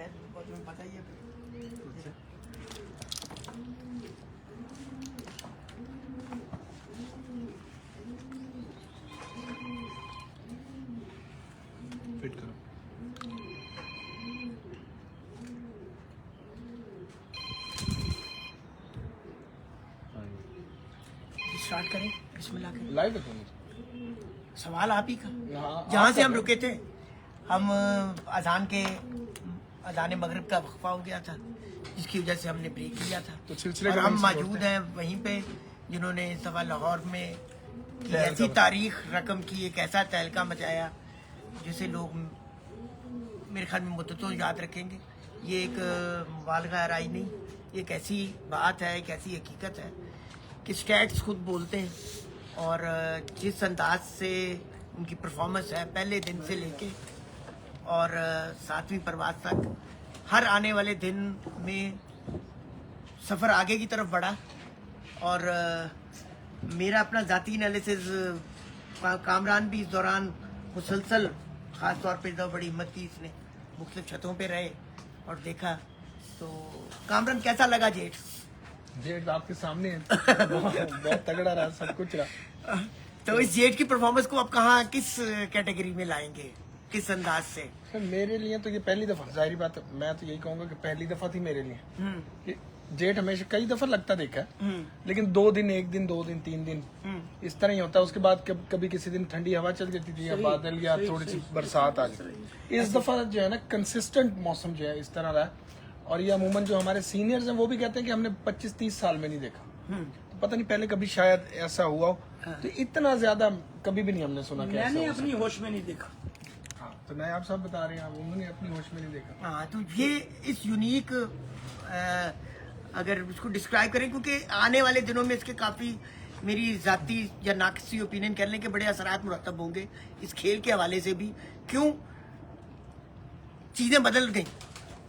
تمہیں پتہ ہی ہے. فٹ کرو. اسٹارٹ کریں بسم اللہ کریں. لائیو ہے تم. سوال آپ ہی کا. ہاں جہاں سے ہم رکے تھے ہم اذان مغرب کا وقفہ ہو گیا تھا جس کی وجہ سے ہم نے بریک لیا تھا تو سلسلے اور کا ہم کون سی موجود ہیں وہیں پہ جنہوں نے اس دفعہ لاہور میں ایسی تاریخ رقم کی ایک ایسا تہلکہ مچایا جسے لوگ میرے خیال میں مدتوں یاد رکھیں گے. یہ ایک مبالغہ رائی نہیں, یہ ایک ایسی بات ہے, ایک ایسی حقیقت ہے کہ اسٹیٹس خود بولتے ہیں. اور جس انداز سے ان کی پرفارمنس ہے پہلے دن سے لے کے اور 7ویں پرواز تک, ہر آنے والے دن میں سفر آگے کی طرف بڑھا. اور میرا اپنا ذاتی انالیسز, کامران بھی اس دوران مسلسل, خاص طور پہ بڑی ہمت کی اس نے, مختلف چھتوں پہ رہے اور دیکھا. تو کامران کیسا لگا جیٹ؟ جیٹ آپ کے سامنے ہے, بہت تگڑا رہا, سب کچھ رہا. تو اس جیٹ کی پرفارمنس کو آپ کہاں کس کیٹیگری میں لائیں گے, کس انداز سے؟ میرے لیے تو یہ پہلی دفعہ, ظاہری بات ہے, میں تو یہی کہوں گا کہ پہلی دفعہ تھی میرے لیے. جیٹ ہمیشہ کئی دفعہ لگتا دیکھا ہے, لیکن 2 دن, 1 دن, 2 دن, 3 دن اس طرح ہی ہوتا ہے. اس کے بعد کبھی کسی دن ٹھنڈی ہوا چل جاتی تھی یا بادل یا تھوڑی سی برسات آ جاتی. اس دفعہ جو ہے نا کنسسٹنٹ موسم جو ہے اس طرح رہا ہے. اور یہ عموماً جو ہمارے سینئرز ہیں وہ بھی کہتے ہیں کہ ہم نے 25-30 سال میں نہیں دیکھا. تو پتہ نہیں پہلے کبھی شاید ایسا ہوا ہو, تو اتنا زیادہ کبھی بھی نہیں ہم نے سنا کہ میں نے اپنی ہوش میں نہیں دیکھا. ہاں تو نئے آپ سب بتا رہے ہیں, انہوں نے اپنی ہوش میں نہیں دیکھا. ہاں تو یہ اس یونیک, اگر اس کو ڈسکرائب کریں, کیونکہ آنے والے دنوں میں اس کے کافی میری ذاتی یا ناقصی اوپینین کر لیں کہ بڑے اثرات مرتب ہوں گے اس کھیل کے حوالے سے بھی. کیوں چیزیں بدل گئیں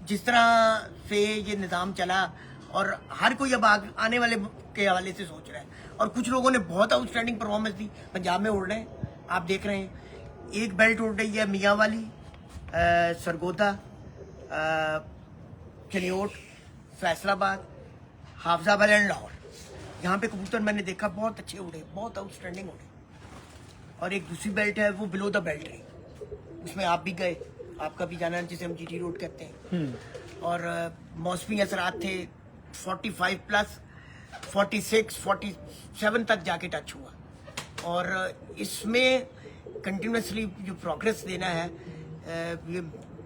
جس طرح سے یہ نظام چلا, اور ہر کوئی اب آنے والے کے حوالے سے سوچ رہا ہے. اور کچھ لوگوں نے بہت آؤٹ اسٹینڈنگ پرفارمنس دی. پنجاب میں اڑ رہے ہیں, آپ دیکھ رہے ہیں, ایک بیلٹ اڑ رہی ہے میاں والی, سرگودا, چنیوٹ, فیصل آباد, حافظ آباد اینڈ لاہور. یہاں پہ کبوتر میں نے دیکھا بہت اچھے اڑے, بہت آؤٹ اسٹینڈنگ اڑے. اور ایک دوسری بیلٹ ہے وہ بلو دا بیلٹ ہے, اس میں آپ بھی گئے, آپ کا بھی جانا جسے ہم جی ٹی روڈ کہتے ہیں. اور موسمی اثرات تھے 45+, 46, 47 تک جا کے ٹچ ہوا. اور اس میں کنٹینیوسلی جو پروگرس دینا ہے, یہ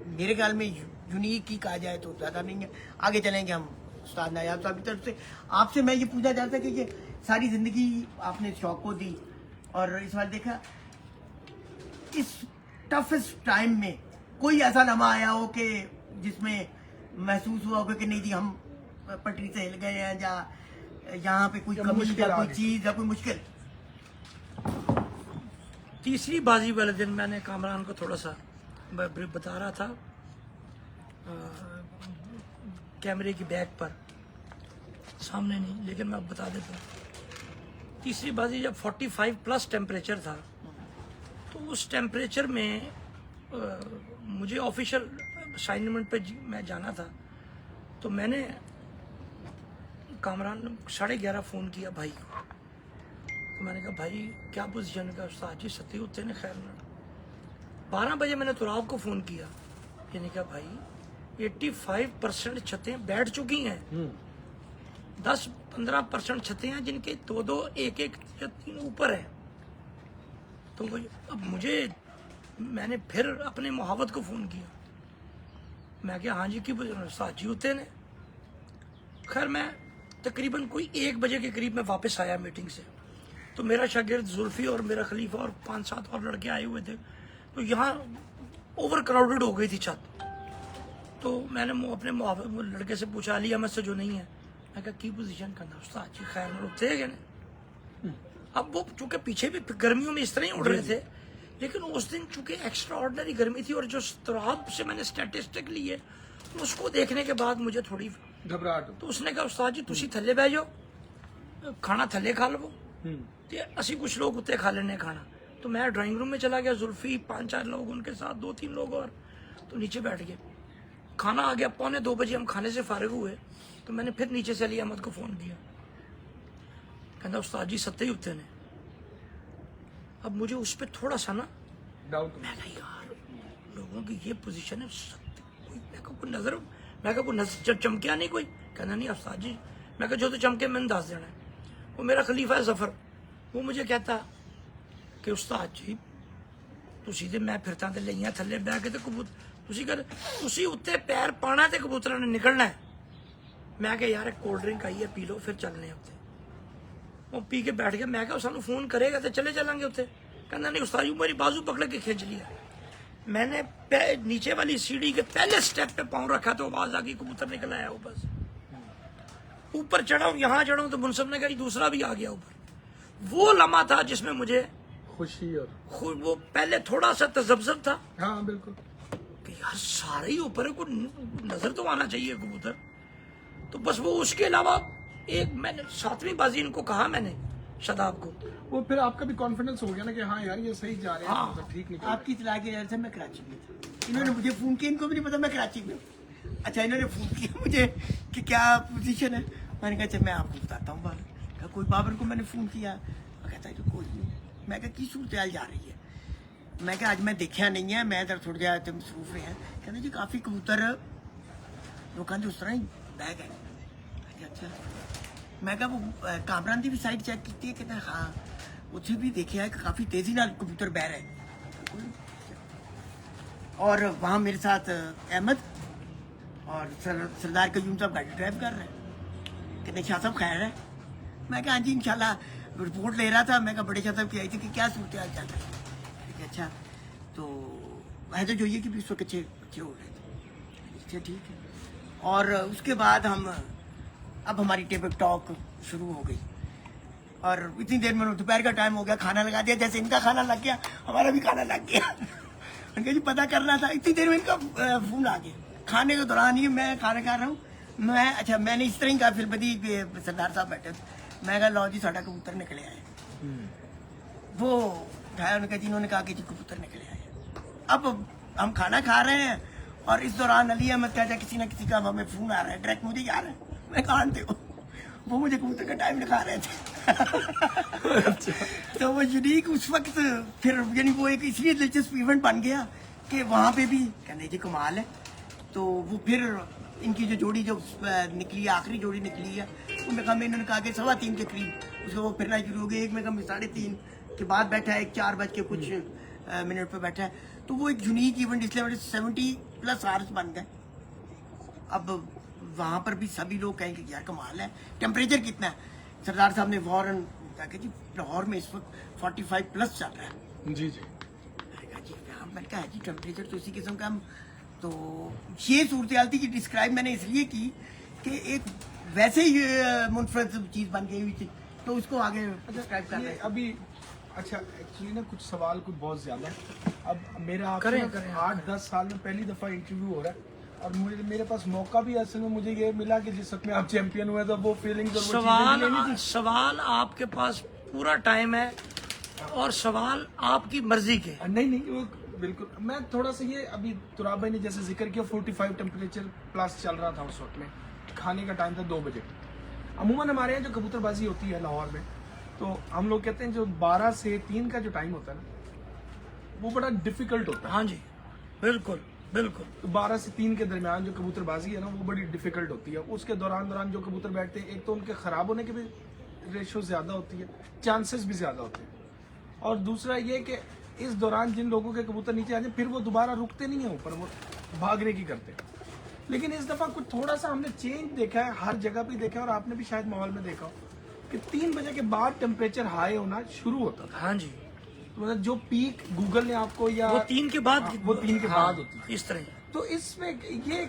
میرے خیال میں یونیک ہی کہا جائے تو زیادہ نہیں ہے. آگے چلیں گے ہم استاد نایاب صاحب کی طرف سے. آپ سے میں یہ پوچھنا چاہتا کہ یہ ساری زندگی آپ نے شوق کو دی, اور اس بار دیکھا اس ٹفسٹ ٹائم میں کوئی ایسا لمحہ آیا ہو کہ جس میں محسوس ہوا ہوگا کہ نہیں جی ہم پٹری سے ہل گئے ہیں, یا یہاں پہ کوئی کمی یا کوئی چیز یا کوئی مشکل؟ تیسری بازی والے دن میں نے کامران کو تھوڑا سا بتا رہا تھا کیمرے کی بیک پر, سامنے نہیں, لیکن میں اب بتا دیتا ہوں. تیسری بازی جب 45+ ٹیمپریچر تھا, تو اس ٹیمپریچر میں مجھے آفیشیل اسائنمنٹ پہ میں جانا تھا. تو میں نے کامران 11:30 فون کیا بھائی کو. تو میں نے کہا بھائی کیا پوزیشن کا؟ استاد جی ستی ہوتے نے خیر نہ. 12 بجے میں نے تراب کو فون کیا, یہ نے کہا بھائی 85% چھتیں بیٹھ چکی ہیں, 10-15% چھتیں ہیں جن کے 2-2, 1-1 یا 3 اوپر ہیں. تو اب میں نے پھر اپنے محاوت کو فون کیا, میں کہا ہاں جی کی استاد جی ہوتے نے. خیر میں تقریباً کوئی 1 بجے کے قریب میں واپس آیا میٹنگ سے. تو میرا شاگرد زلفی اور میرا خلیفہ اور 5-7 اور لڑکے آئے ہوئے تھے. تو یہاں اوور کراؤڈڈ ہو گئی تھی چھت. تو میں نے اپنے لڑکے سے پوچھا علی احمد سے جو نہیں ہے, میں کہا کی پوزیشن کرنا؟ استاد جی خیر رکتے گئے نا. اب وہ چونکہ پیچھے بھی گرمیوں میں اس طرح ہی اڑ رہے تھے, لیکن اس دن چونکہ ایکسٹرا آرڈنری گرمی تھی, اور جو استراب سے میں نے اسٹیٹسٹک لی ہے اس کو دیکھنے کے بعد مجھے تھوڑی گھبراہٹ. تو اس نے کہا استاد جی تسی تھلے بہ جاؤ, کھانا تھلے کھا لو. اسی کچھ لوگ اتنے کھا لینے کھانا. تو میں ڈرائنگ روم میں چلا گیا, زلفی 5-4 لوگ ان کے ساتھ 2-3 لوگ اور, تو نیچے بیٹھ گئے. کھانا آ گیا 1:45 بجے, ہم کھانے سے فارغ ہوئے تو میں نے پھر نیچے سے علی احمد کو فون کیا, کہنا استاد جی ستے ہی اٹھتے نے. اب مجھے اس پہ تھوڑا سا نا ڈاؤٹ میں کہا یار لوگوں کی یہ پوزیشن ہے, میں کہا کوئی نظر چمکیا نہیں کوئی, کہنا نہیں استاد جی, میں کہا جو تو چمکے میں نے دس دینا ہے. وہ میرا خلیفہ ہے ظفر, وہ مجھے کہتا کہ استاد جی تسی تے میں پھرتا تے لئیاں تھلے بہ کے تے تسی اتنے پیر پانا تے کبوتروں نے نکلنا ہے. میں کہ یار ایک کولڈ ڈرنک آئی ہے پی لو پھر چلنے اتنے. وہ پی کے بیٹھ گیا, میں کہا سانو فون کرے گا تو چلے چلیں گے اتنے. کہنا نہیں استاد جی میری بازو پکڑ کے کھینچ لیا. میں نے نیچے والی سیڑھی کے پہلے سٹیپ پہ پاؤں رکھا تو آواز آ گئی کبوتر نکل آیا اوپر سے. اوپر چڑھا ہوں, یہاں چڑھا ہوں تو منصف نے کہا جی دوسرا بھی آ گیا اوپر. وہ لمحہ تھا جس میں مجھے خوشی اور وہ پہلے تھوڑا سا تذبذب تھا ہاں بالکل کہ یار سارے ہی اوپر ہے, کوئی نظر تو آنا چاہیے کبوتر. تو بس وہ اس کے علاوہ ایک میں نے 7ویں بازی ان کو کہا, میں نے شاداب کو, وہ پھر آپ کا بھی کانفیڈنس ہو گیا نا کہ ہاں یار یہ صحیح جا رہے ہیں, ہاں. مطلب ٹھیک نہیں. آپ کی اطلاع کی وجہ سے میں کراچی میں تھا, انہوں نے مجھے فون کیا, ان کو بھی نہیں پتا میں کراچی میں ہوں. اچھا انہوں نے فون کیا مجھے کہ کیا پوزیشن ہے, میں نے کہا اچھا میں آپ کو بتاتا ہوں بات. کہا کوئی بابر کو میں نے فون کیا, وہ کہتا ہے کہ کوئی نہیں. میں کہا کی صورتحال جا رہی ہے, میں کہا آج میں دیکھا نہیں ہے, میں ادھر تھوڑا جا مصروف رہے ہیں. کہتے جی کافی کبوتر لوگوں کے اس طرح ہی بیگ ہے. اچھا میں کہا وہ کامران کی بھی سائڈ چیک کی ہے, کہتے ہیں ہاں اتنے بھی دیکھا ہے کہ کافی تیزی نال کبوتر بہ رہے ہیں. اور وہاں میرے ساتھ احمد اور سردار قیوم صاحب گاڑی ڈرائیو کر رہے ہیں. کہتے شاہ صاحب خیر ہے, میں کہا ہاں جی انشاءاللہ رپورٹ لے رہا تھا. میں کہا بڑے شاہ صاحب کی آئی تھی کہ کیا صورتحال چل رہی ہے. اچھا تو ہے تو جو یہ کہ بھی اس وقت اچھے ہو رہے تھے. اچھا ٹھیک ہے. اور اس کے بعد اب ہماری ٹیبل ٹاک شروع ہو گئی, اور اتنی دیر میں دوپہر کا ٹائم ہو گیا, کھانا لگا دیا. جیسے ان کا کھانا لگ گیا ہمارا بھی کھانا لگ گیا. ان کا جی پتہ کرنا تھا. اتنی دیر میں ان کا فون آ گیا کھانے کے دوران ہی, میں کھانا کھا رہا ہوں. اچھا میں نے اس طرح ہی کہا, پھر بدی سردار صاحب بیٹھے تھے, میں کہا لو جی ساڈا کبوتر نکلے آئے. وہ اٹھایا, انہوں نے کہا جی, انہوں نے کہا کہ جی کبوتر نکلے آئے. اب ہم کھانا کھا رہے ہیں اور اس دوران علی احمد کہتا ہے کسی نہ کسی کا ہمیں فون آ رہا ہے, ڈائریکٹ مجھے آ رہا ہے. میں کہاں تھے وہ مجھے کبوتر کا ٹائم دکھا رہے تھے. تو وہ یونیک اس وقت پھر یعنی وہ ایک اس لیے دلچسپ ایونٹ بن گیا کہ وہاں پہ بھی کہنے جی کمال ہے. تو وہ پھر ان کی جو جوڑی جو نکلی ہے, آخری جوڑی نکلی ہے, ان میں انہوں نے کہا کہ 3:15 کے قریب اس کو وہ پھرنا شروع ہو گیا. ایک میں 3:30 کے بعد بیٹھا ہے, ایک 4 بج کے کچھ منٹ پہ بیٹھا ہے. تو وہ ایک یونیک ایونٹ اس لیے 70+ آورس بن گئے. اب وہاں پر بھی سبھی لوگ کہیں کہ یار کمال ہے. ٹیمپریچر کتنا ہے, سردار صاحب نے فوراً کہا کہ جی لاہور میں اس وقت 45+ چل رہا ہے. جی جی میں نے کہا جی ٹیمپریچر تو اسی قسم کا. تو یہ صورتحال تھی کہ ڈسکرائب میں نے اس لیے کی کہ ایک ویسے ہی منفرد چیز بن گئی ہوئی تھی, تو اس کو آگے ڈسکرائب کر رہے ہیں. ابھی اچھا ایکچولی نا کچھ سوال کچھ بہت زیادہ ہے. اب میرا کریں 8-10 سال میں پہلی دفعہ انٹرویو ہو رہا ہے, اور میرے پاس موقع بھی اصل میں مجھے یہ ملا کہ جس وقت میں آپ چیمپئن ہوئے تو وہ فیلنگز اور وہ چیزیں بھی لینی تھی. سوال آپ کے پاس پورا ٹائم ہے, اور سوال آپ کی مرضی کے. نہیں وہ بالکل. میں تھوڑا سا یہ ابھی تراب بھائی نے جیسے ذکر کیا 45 ٹیمپریچر پلس چل رہا تھا اس وقت میں, کھانے کا ٹائم تھا 2 بجے. عموماً ہمارے یہاں جو کبوتر بازی ہوتی ہے لاہور میں, تو ہم لوگ کہتے ہیں جو 12 سے 3 کا جو ٹائم ہوتا ہے نا, وہ بڑا ڈیفیکلٹ ہوتا ہے. ہاں جی بالکل بالکل. 12 سے 3 کے درمیان جو کبوتر بازی ہے نا, وہ بڑی ڈیفیکلٹ ہوتی ہے. اس کے دوران جو کبوتر بیٹھتے ہیں, ایک تو ان کے خراب ہونے کی بھی ریشو زیادہ ہوتی ہے, چانسز بھی زیادہ ہوتے ہیں, اور دوسرا یہ کہ اس دوران جن لوگوں کے کبوتر نیچے آ جائیں پھر وہ دوبارہ رکتے نہیں ہیں اوپر, وہ بھاگنے کی کرتے ہیں. لیکن اس دفعہ کچھ تھوڑا سا ہم نے چینج دیکھا ہے, ہر جگہ پہ دیکھا ہے, اور آپ نے بھی شاید ماحول میں دیکھا ہو کہ 3 بجے کے بعد ٹیمپریچر ہائی ہونا شروع ہوتا تھا. ہاں جی, مطلب جو پیک گوگل نے آپ کو یا وہ 3 کے بعد, وہ 3 کے بعد ہوتی ہے. اس طرح. تو اس میں یہ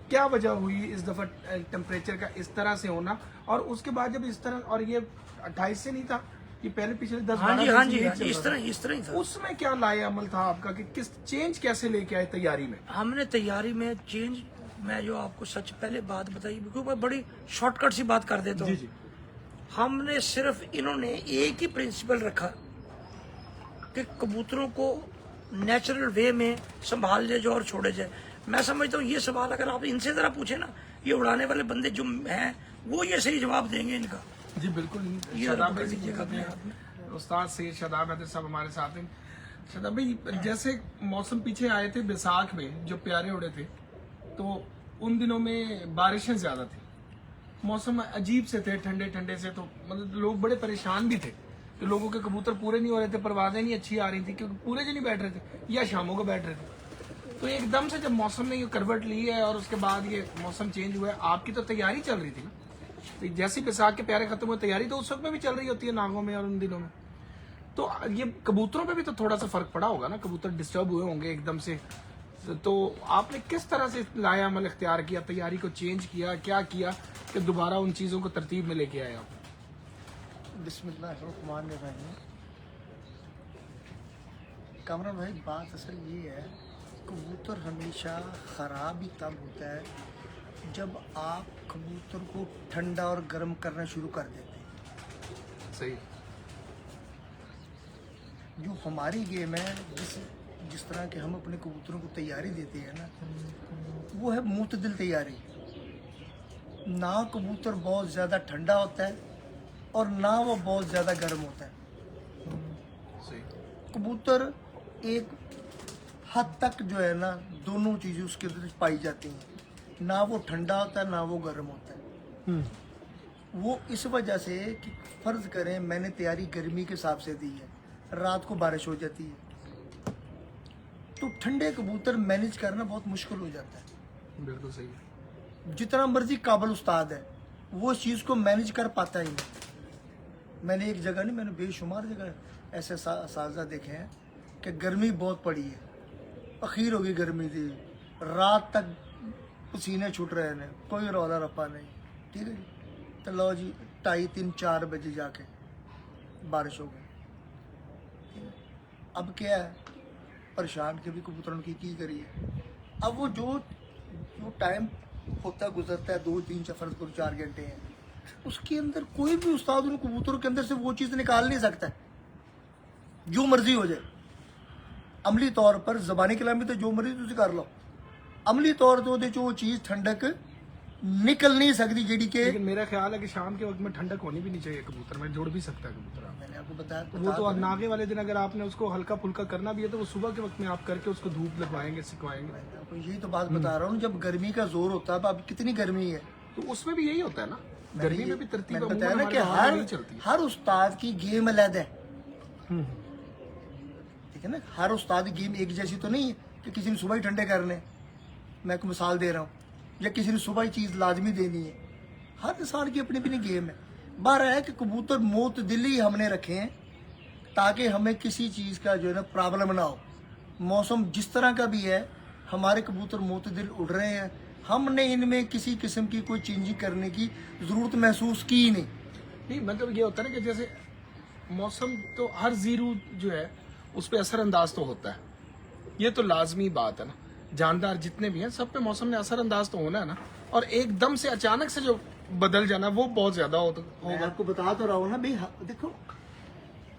کیا وجہ ہوئی اس دفعہ ٹیمپریچر کا اس طرح سے ہونا, اور اس کے بعد جب اس طرح, اور یہ 28 سے نہیں تھا, یہ پہلے پچھلے 10-12 ہاں جی اس طرح ہی تھا. اس میں کیا لائے عمل تھا آپ کا کہ کس چینج کیسے لے کے آئے تیاری میں؟ ہم نے تیاری میں چینج, میں جو آپ کو سچ پہلے بات بتائی, کیونکہ میں بڑی شارٹ کٹ سی بات کر دیتا ہوں. جی ہم نے صرف انہوں نے ایک ہی پرنسپل رکھا کہ کبوتروں کو نیچرل وے میں سنبھال لے جائے اور چھوڑے جائے. میں سمجھتا ہوں یہ سوال اگر آپ ان سے ذرا پوچھیں نا, یہ اڑانے والے بندے جو ہیں وہ یہ صحیح جواب دیں گے ان کا. جی بالکل. یہ شاداب پکڑ بھائی لیجیے گا اپنے ہاتھ میں. استاد سید شاداب حیدر صاحب ہمارے ساتھ ہیں. شاداب بھائی جیسے موسم پیچھے آئے تھے بیساکھ میں جو پیارے اڑے تھے, تو ان دنوں میں بارشیں زیادہ تھیں, موسم عجیب سے تھے, ٹھنڈے ٹھنڈے سے, تو مطلب لوگ بڑے پریشان بھی تھے کہ لوگوں کے کبوتر پورے نہیں ہو رہے تھے, پروازیں نہیں اچھی آ رہی تھی کیونکہ پورے جو نہیں بیٹھ رہے تھے یا شاموں کو بیٹھ رہے تھے. تو ایک دم سے جب موسم نے یہ کروٹ لی ہے اور اس کے بعد یہ موسم چینج ہوا ہے, آپ کی تو تیاری چل رہی تھی نا, تو جیسی بیساکھ کے پیارے ختم ہوئے تیاری تو اس وقت میں بھی چل رہی ہوتی ہے ناگوں میں اور ان دنوں میں, تو یہ کبوتروں پہ بھی تو تھوڑا سا فرق پڑا ہوگا نا, کبوتر ڈسٹرب ہوئے ہوں گے ایک دم سے, تو آپ نے کس طرح سے لایا عمل اختیار کیا, تیاری کو چینج کیا, کیا کیا کہ دوبارہ ان چیزوں کو ترتیب میں لے کے آئے آپ؟ بسم اللہ الرحمن الرحیم. کامران بھائی بات اصل یہ ہے, کبوتر ہمیشہ خراب ہی تب ہوتا ہے جب آپ کبوتر کو ٹھنڈا اور گرم کرنا شروع کر دیتے ہیں. صحیح. جو ہماری گیم ہے, جس طرح کے ہم اپنے کبوتروں کو تیاری دیتے ہیں نا, وہ ہے معتدل تیاری. نہ کبوتر بہت زیادہ ٹھنڈا ہوتا ہے اور نہ وہ بہت زیادہ گرم ہوتا ہے. صحیح. کبوتر ایک حد تک جو ہے نا دونوں چیزیں اس کے اندر پائی جاتی ہیں, نہ وہ ٹھنڈا ہوتا ہے نہ وہ گرم ہوتا ہے. وہ اس وجہ سے کہ فرض کریں میں نے تیاری گرمی کے حساب سے دی ہے, رات کو بارش ہو جاتی ہے, تو ٹھنڈے کبوتر مینیج کرنا بہت مشکل ہو جاتا ہے. بالکل صحیح. جتنا مرضی قابل استاد ہے وہ اس چیز کو مینیج کر پاتا ہی نہیں. میں نے ایک جگہ نہیں, میں نے بے شمار جگہ ایسے اساتذہ دیکھے ہیں کہ گرمی بہت پڑی ہے, اخیر ہوگی گرمی تھی, رات تک پسینے چھوٹ رہے ہیں, کوئی رولا رپا نہیں, ٹھیک ہے جی, تو لو جی 2:30 3 4 بجے جا کے بارش ہو گئی. اب کیا ہے, پریشان کے بھی کبوتروں کی کریے. اب وہ جو ٹائم ہوتا گزرتا ہے 2 3 فرض کرو 4 گھنٹے ہیں, اس کے اندر کوئی بھی استاد ان کبوتروں کے اندر سے وہ چیز نکال نہیں سکتا ہے جو مرضی ہو جائے. عملی طور پر زبانی کلام میں تو جو مرضی تسی کر لو, عملی طور پہ جو چیز ٹھنڈک نکل نہیں سکتی جیڑی کہ لیکن میرا خیال ہے کہ شام کے وقت میں ٹھنڈک ہونی بھی نہیں چاہیے کبوتر میں, جوڑ بھی سکتا ہے کبوتر. میں نے آپ کو بتایا وہ تو ناگے والے دن اگر آپ نے اس کو ہلکا پھلکا کرنا بھی ہے تو وہ صبح کے وقت میں آپ کر کے اس کو دھوپ لگوائیں گے, سکھوائیں گے. میں آپ کو یہی تو بات بتا رہا ہوں, جب گرمی کا زور ہوتا ہے, اب کتنی گرمی ہے, تو اس میں بھی یہی ہوتا ہے نا, گرمی میں بھی ترتیب میں نے بتایا نا کہ ہر استاد کی گیم علیحدہ ہے, ٹھیک ہے نا. ہر استاد کی گیم ایک جیسی تو نہیں ہے کہ کسی نے صبح ہی ٹھنڈے کرنے. میں ایک مثال دے رہا ہوں, یا کسی نے صبح ہی چیز لازمی دینی ہے. ہر انسان کی اپنی اپنی گیم ہے. بار ہے کہ کبوتر معتدلی ہم نے رکھے ہیں تاکہ ہمیں کسی چیز کا جو ہے نا پرابلم نہ ہو. موسم جس طرح کا بھی ہے, ہمارے کبوتر معتدل اڑ رہے ہیں, ہم نے ان میں کسی قسم کی کوئی چینجنگ کرنے کی ضرورت محسوس کی ہی نہیں. مطلب یہ ہوتا ہے نا کہ جیسے موسم تو ہر زیرو جو ہے اس پہ اثر انداز تو ہوتا ہے, یہ تو لازمی بات ہے نا. جاندار جتنے بھی ہیں سب پہ موسم نے اثر انداز تو ہونا ہے نا, اور ایک دم سے اچانک سے جو بدل جانا وہ بہت زیادہ میں آپ کو بتا تو رہا ہوں نا بھائی, دیکھو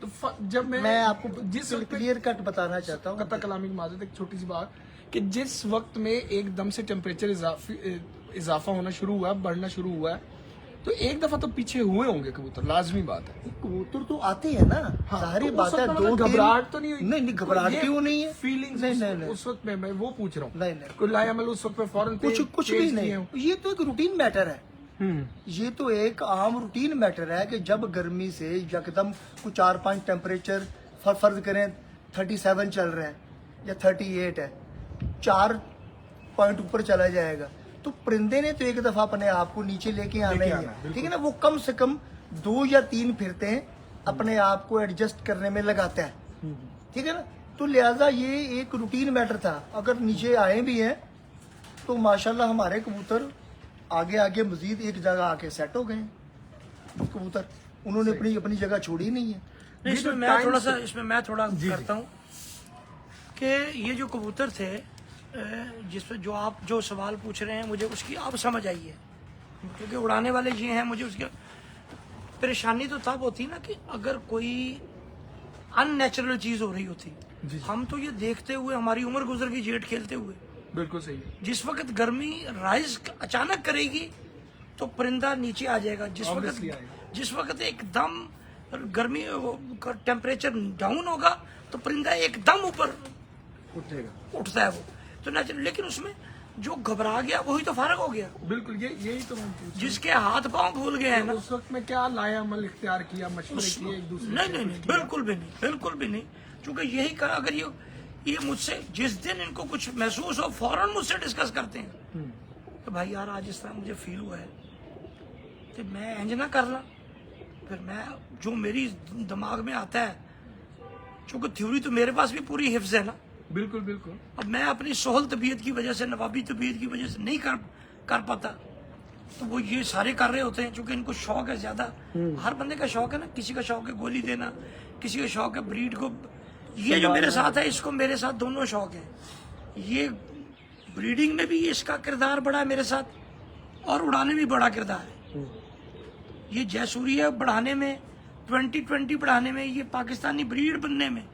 تو جب میں آپ کو جس کلیئر کٹ بتانا چاہتا ہوں, قطع کلامی کی معذرت, ایک چھوٹی سی بات کہ جس وقت میں ایک دم سے ٹیمپریچر اضافہ ہونا شروع ہوا ہے, بڑھنا شروع ہوا ہے, تو ایک دفعہ تو پیچھے ہوئے ہوں گے کبوتر, لازمی بات ہے. کبوتر تو آتے ہیں نا, ظاہری بات ہے. دو گھبراہٹ تو نہیں ہوئی؟ نہیں گھبراہٹ کیوں نہیں ہے, فیلنگ نہیں اس وقت میں وہ پوچھ رہا ہوں. نہیں کوئی لائے عمل اس وقت میں فوراً کچھ بھی نہیں, یہ تو ایک روٹین میٹر ہے. یہ تو ایک عام روٹین میٹر ہے کہ جب گرمی سے یکدم کچھ 4 5 ٹیمپریچر فرض کریں 37 چل رہے ہیں یا 38 ہے, 4 پوائنٹ اوپر چلا جائے گا, تو پرندے نے تو ایک دفعہ اپنے آپ کو نیچے لے کے آنا ہی ہے, ٹھیک ہے نا. وہ کم سے کم 2 یا 3 پھرتے ہیں اپنے آپ کو ایڈجسٹ کرنے میں لگاتا ہے, ٹھیک ہے نا. تو لہٰذا یہ ایک روٹین میٹر تھا. اگر نیچے آئے بھی ہیں تو ماشاءاللہ ہمارے کبوتر آگے مزید ایک جگہ آ کے سیٹ ہو گئے ہیں کبوتر, انہوں نے اپنی جگہ چھوڑی نہیں ہے. اس میں میں تھوڑا کرتا ہوں کہ یہ جو کبوتر تھے جس پہ جو آپ جو سوال پوچھ رہے ہیں, مجھے اس کی اب سمجھ آئی ہے, کیونکہ اڑانے والے یہ ہیں. مجھے اس کی پریشانی تو تب ہوتی نا کہ اگر کوئی ان نیچرل چیز ہو رہی ہوتی. ہم تو یہ دیکھتے ہوئے, ہماری عمر گزر گئی جیٹ کھیلتے ہوئے, बिल्कुल सही है। जिस वक्त गर्मी राइज अचानक करेगी तो परिंदा नीचे आ जाएगा, Obviously आएगा। जिस वक्त एकदम गर्मी का टेम्परेचर डाउन होगा तो परिंदा एकदम ऊपर उठेगा। उठता है वो तो नेचुरल। लेकिन उसमें जो घबरा गया वही तो फारग हो गया, बिल्कुल यही तो मैं पूछ जिसके हाथ पांव भूल गए हैं ना। उस वक्त में क्या लाया अमल इख्तियार किया, मशवरे किए एक दूसरे नहीं से? नहीं नहीं, बिल्कुल भी नहीं, बिल्कुल भी नहीं। क्योंकि यही कहा, अगर ये मुझसे जिस दिन इनको कुछ महसूस हो फौरन मुझसे डिस्कस करते हैं तो भाई यार आज इस तरह मुझे फील हुआ है तो मैं इंज ना कर ला। फिर मैं जो मेरी दिमाग में आता है, क्योंकि थ्योरी तो मेरे पास भी पूरी हिफ्ज है ना। बिल्कुल बिल्कुल। अब मैं अपनी सोहल तबीयत की वजह से, नवाबी तबीयत की वजह से नहीं कर पाता, तो वो ये सारे कर रहे होते हैं क्योंकि इनको शौक है ज्यादा। हर बंदे का शौक है ना, किसी का शौक है गोली देना, किसी का शौक है ब्रीड को। ये जो मेरे साथ है इसको मेरे साथ दोनों शौक है। ये ब्रीडिंग में भी इसका किरदार बड़ा है मेरे साथ और उड़ाने में भी बड़ा किरदार है। ये जयसूरिया बढ़ाने में, 2020 बढ़ाने में, ये पाकिस्तानी ब्रीड बनने में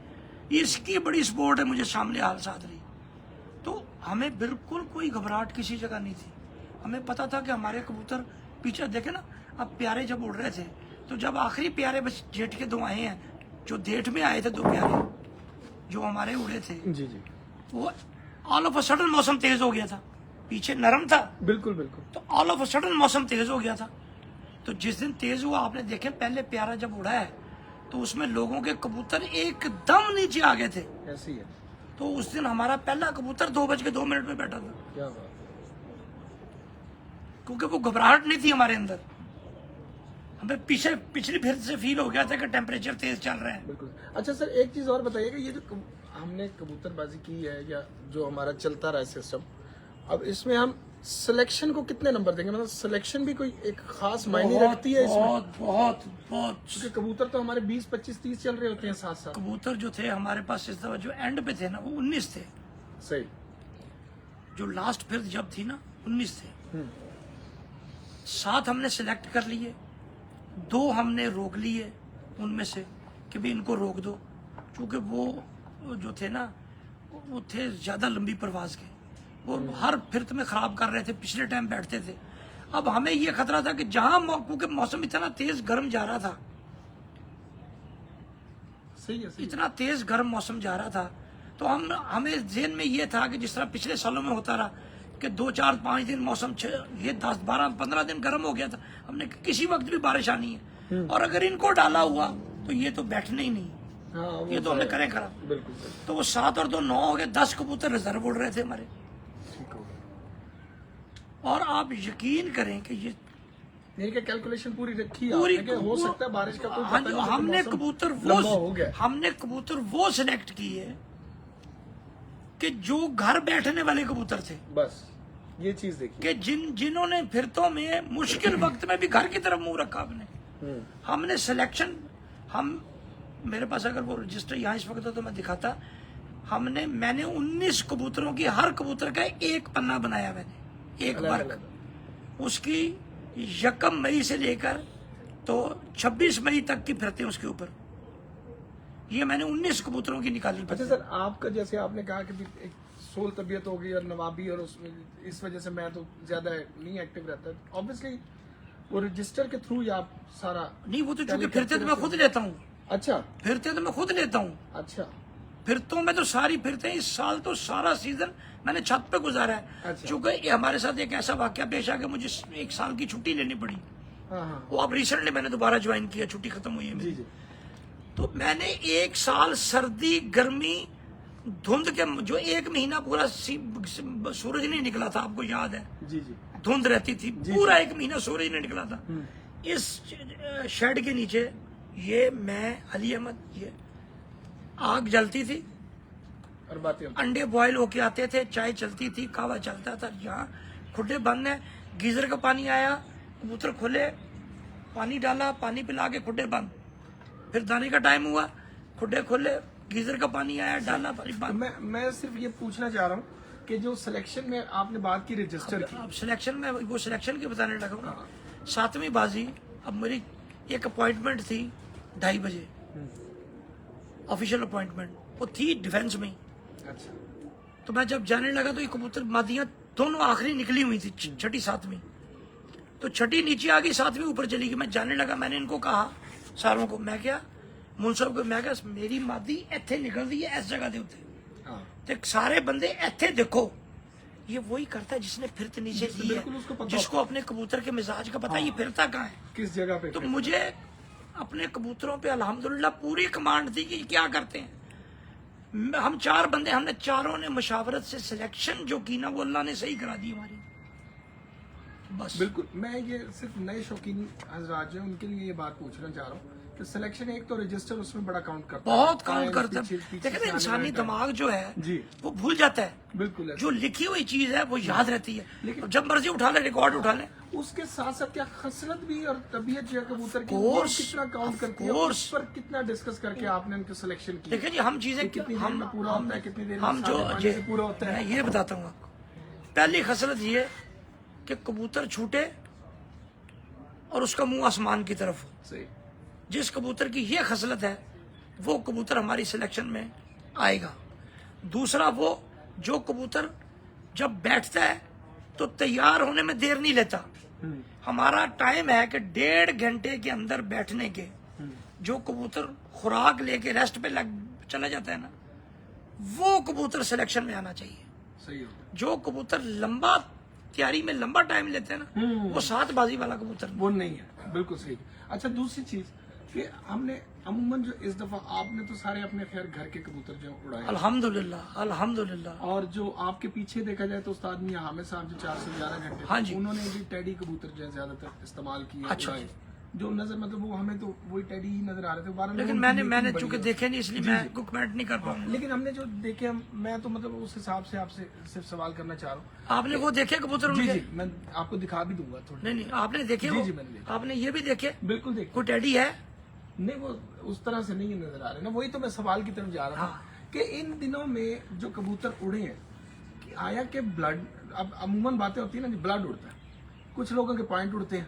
इसकी बड़ी सपोर्ट है मुझे सामने हाल साथ रही। तो हमें बिल्कुल कोई घबराहट किसी जगह नहीं थी। हमें पता था कि हमारे कबूतर पीछे देखे ना, अब प्यारे जब उड़ रहे थे तो जब आखिरी प्यारे बस जेठ के 2 आए हैं, जो जेठ में आए थे 2 प्यारे जो हमारे उड़े थे, जी जी वो ऑल ऑफ अ सडन मौसम तेज हो गया था। पीछे नरम था, बिल्कुल बिल्कुल। तो ऑल ऑफ अ सडन मौसम तेज हो गया था। तो जिस दिन तेज हुआ, आपने देखे पहले प्यारा जब उड़ा है तो उसमें लोगों के कबूतर एकदम नीचे आ गए थे। ऐसी है। तो उस दिन हमारा पहला कबूतर 2:02 में बैठा था, क्या बात। क्योंकि वो घबराहट नहीं थी हमारे अंदर। हमें पिछली फिर से फील हो गया था कि टेम्परेचर तेज चल रहा है। बिल्कुल। अच्छा सर, एक चीज और बताइएगा, ये जो हमने कबूतरबाजी की है या जो हमारा चलता रहा है सिस्टम, अब इसमें हम सिलेक्शन को कितने नंबर देंगे? मतलब सिलेक्शन भी कोई एक खास मायने रखती है इसमें? बहुत बहुत बहुत। क्योंकि कबूतर तो हमारे 20, 25, 30 चल रहे होते हैं साथ साथ। कबूतर जो थे हमारे पास इस दफा जो एंड पे थे ना, वो 19 थे। सही। जो लास्ट फिर जब थी ना 19 थे। 7 हमने सिलेक्ट कर लिए, 2 हमने रोक लिए उनमें से कि भी इनको रोक दो, क्योंकि वो जो थे ना वो थे ज्यादा लंबी परवाज के, वो हर फिरत में खराब कर रहे थे, पिछले टाइम बैठते थे। अब हमें ये खतरा था कि जहां क्योंकि मौसम इतना तेज गर्म जा रहा था, सही है, सही। इतना तेज गर्म मौसम जा रहा था, तो हमें ज़हन में ये था कि जिस तरह पिछले सालों में होता रहा कि 2, 4, 5 दिन मौसम, ये 10, 12, 15 दिन गर्म हो गया था। हमने किसी वक्त भी बारिश आनी है, और अगर इनको डाला हुआ तो ये तो बैठने ही नहीं, हाँ, वो ये तो हमने करें करा। बिल्कुल सही। तो वो 7 और 2 9 हो गए, 10 कबूतर रिजर्व उड़ रहे थे हमारे। ठीक हो गया। और आप यकीन करें कि ये यानी कि कैलकुलेशन पूरी रखी पूरी आपने कि हो सकता है बारिश का कोई हाँ पता जी, नहीं, हमने मौसम कबूतर लंबा हो गया। हमने कबूतर वो सिलेक्ट किए कि जो घर बैठने वाले कबूतर थे, बस ये चीज देखिए कि जिन्होंने फिरतों में मुश्किल वक्त में भी घर की तरफ मुंह रखा अपने। हमने सिलेक्शन, मेरे पास अगर वो रजिस्टर यहाँ इस वक्त हो तो मैं दिखाता। मैंने 19 कबूतरों की, हर कबूतर का एक पन्ना बनाया मैंने, एक वर्क उसकी 1 मई से लेकर तो 26 मई तक की फिरते उसके ऊपर, ये मैंने 19 कबूतरों की निकाली। अच्छा सर, आपका जैसे आपने कहा कि भी एक सोल तबीयत हो गई और नवाबी, और उसमें इस वजह से मैं तो ज्यादा नहीं एक्टिव रहता, ऑब्वियसली वो रजिस्टर के थ्रू या आप सारा नहीं, वो तो चूंकि फिरते तो मैं खुद लेता हूँ। अच्छा फिरते तो मैं खुद लेता हूँ। अच्छा फिरतों में तो सारी फिरते, इस साल तो सारा सीजन मैंने छत पे गुजारा है। अच्छा। चूंकि हमारे साथ एक ऐसा वाकया पेश आ गया, मुझे 1 साल की छुट्टी लेनी पड़ी। हाँ हाँ वो अब रिसेंटली मैंने दोबारा ज्वाइन किया, छुट्टी खत्म हुई है जी मेरी। जी तो मैंने 1 साल सर्दी गर्मी धुंध के, जो 1 महीना पूरा सूरज नहीं निकला था, आपको याद है, जी जी धुंध रहती थी, पूरा 1 महीना सूरज नहीं निकला था। इस शेड के नीचे ये मैं अली अहमद, ये आग जलती थी, और बातें अंडे बॉयल होके आते थे, चाय चलती थी, कावा चलता था। यहाँ खुड्डे बंद है, गीजर का पानी आया, कबूतर खोले, पानी डाला, पानी पिला के खुड्डे बंद। फिर दाने का टाइम हुआ, खुड्डे खोले, गीजर का पानी आया, डाला, पानी तो बंद। मैं सिर्फ ये पूछना चाह रहा हूँ कि जो सिलेक्शन में आपने बात की रजिस्टर की, अब सिलेक्शन में, वो सिलेक्शन की बताने लगा हूँ। 7वीं बाजी, अब मेरी एक अपॉइंटमेंट थी 2:30 बजे, ऑफिशियल अपॉइंटमेंट, वो थी डिफेंस में। अच्छा تو میں جب جانے لگا تو یہ کبوتر مادیاں دونوں آخری نکلی ہوئی تھی، چھٹی ساتویں، تو چھٹی نیچے آ گئی، ساتویں اوپر چلی گئی. میں جانے لگا، میں نے ان کو کہا ساروں کو، میں کیا منصف کو، میں کیا میری مادی ایتھے نکل دی ہے اس جگہ دے ہوتے، ہاں تو سارے بندے ایتھے دیکھو. یہ وہی کرتا ہے جس نے پھرت نیچے دی ہے، بالکل اس کو پتہ جس کو اپنے کبوتر کے مزاج کا پتا، یہ پھرتا کہاں ہے. کس جگہ پہ تو مجھے اپنے کبوتروں پہ الحمدللہ پوری کمانڈ تھی کہ یہ کیا کرتے ہیں. ہم 4 بندے، ہم نے چاروں نے مشاورت سے سلیکشن جو کی نا وہ اللہ نے صحیح کرا دی ہماری. بس بالکل. میں یہ صرف نئے شوقین حضرات جو ہیں ان کے لیے یہ بات پوچھنا چاہ رہا ہوں کہ سلیکشن ایک تو رجسٹر اس میں بڑا کاؤنٹ کرتا ہے، بہت کاؤنٹ کرتا ہے. پیچھے دیکھیں نا سے انسانی آنے والا دماغ جو ہے جی وہ بھول جاتا ہے، بالکل ہے. جو لکھی ہوئی چیز ہے وہ یاد رہتی ہے. لیکن- جب مرضی اٹھا لے ریکارڈ اٹھا لیں. اس کے ساتھ ساتھ کیا خصلت بھی اور طبیعت جو ہے کبوتر کی Course. کتنا کاؤنٹ کرتی ہے، Course. اس پر کتنا ڈسکس کر کے آپ نے ان کی سلیکشن کی؟ دیکھیں جی ہم چیزیں کتنی دیر میں پورا ہوتا ہے، کتنی دیر میں ہم جو سادے پانی سے پورا ہوتا ہے؟ میں یہ بتاتا ہوں آپ کو. پہلی خصلت یہ کہ کبوتر چھوٹے اور اس کا منہ آسمان کی طرف ہو. صحیح. جس کبوتر کی یہ خصلت ہے وہ کبوتر ہماری سلیکشن میں آئے گا. دوسرا وہ جو کبوتر جب بیٹھتا ہے تو تیار ہونے میں دیر نہیں لیتا. ہمارا ٹائم ہے کہ 1.5 گھنٹے کے اندر بیٹھنے کے. جو کبوتر خوراک لے کے ریسٹ پہ چلا جاتا ہے نا وہ کبوتر سلیکشن میں آنا چاہیے. صحیح ہوتا جو کبوتر لمبا تیاری میں لمبا ٹائم لیتے ہیں نا وہ 7 بازی والا کبوتر ہے، وہ نہیں ہے. بالکل صحیح. اچھا دوسری چیز کہ ہم نے عموماً جو اس دفعہ آپ نے تو سارے اپنے خیر گھر کے کبوتر جو اڑائے، الحمدللہ الحمدللہ. اور جو آپ کے پیچھے دیکھا جائے تو استاد میاں حامد صاحب جو 411 گھنٹے ہاں جی. انہوں نے بھی ٹیڈی کبوتر جو ہے زیادہ تر استعمال کیے، اچھا اڑائے. جی. جو نظر مطلب وہ ہمیں تو وہی ٹیڈی ہی نظر آ رہے تھے. بہرحال لیکن ان میں کی نے نیکی بڑی چونکہ ہے. دیکھے نہیں اس لیے میں کوئی کمنٹ نہیں کر پاؤں گا. لیکن ہم نے جو دیکھے میں تو مطلب اس حساب سے آپ سے صرف سوال کرنا چاہ رہا ہوں. آپ نے وہ دیکھے کبوتر ان جی کے؟ جی میں آپ کو دکھا بھی دوں گا تھوڑی. نہیں آپ نے دیکھے جی وہ؟ جی میں نے دیکھے. آپ نے یہ بھی دیکھے؟ بالکل دیکھیں. کوئی ٹیڈی ہے؟ نہیں وہ اس طرح سے نہیں نظر آ رہے نا. وہی تو میں سوال کی طرف جا رہا تھا کہ ان دنوں میں جو کبوتر اڑے ہیں کہ آیا کہ بلڈ، اب عموماً باتیں ہوتی ہیں نا کہ بلڈ اڑتا ہے، کچھ لوگوں کے پوائنٹ اڑتے ہیں،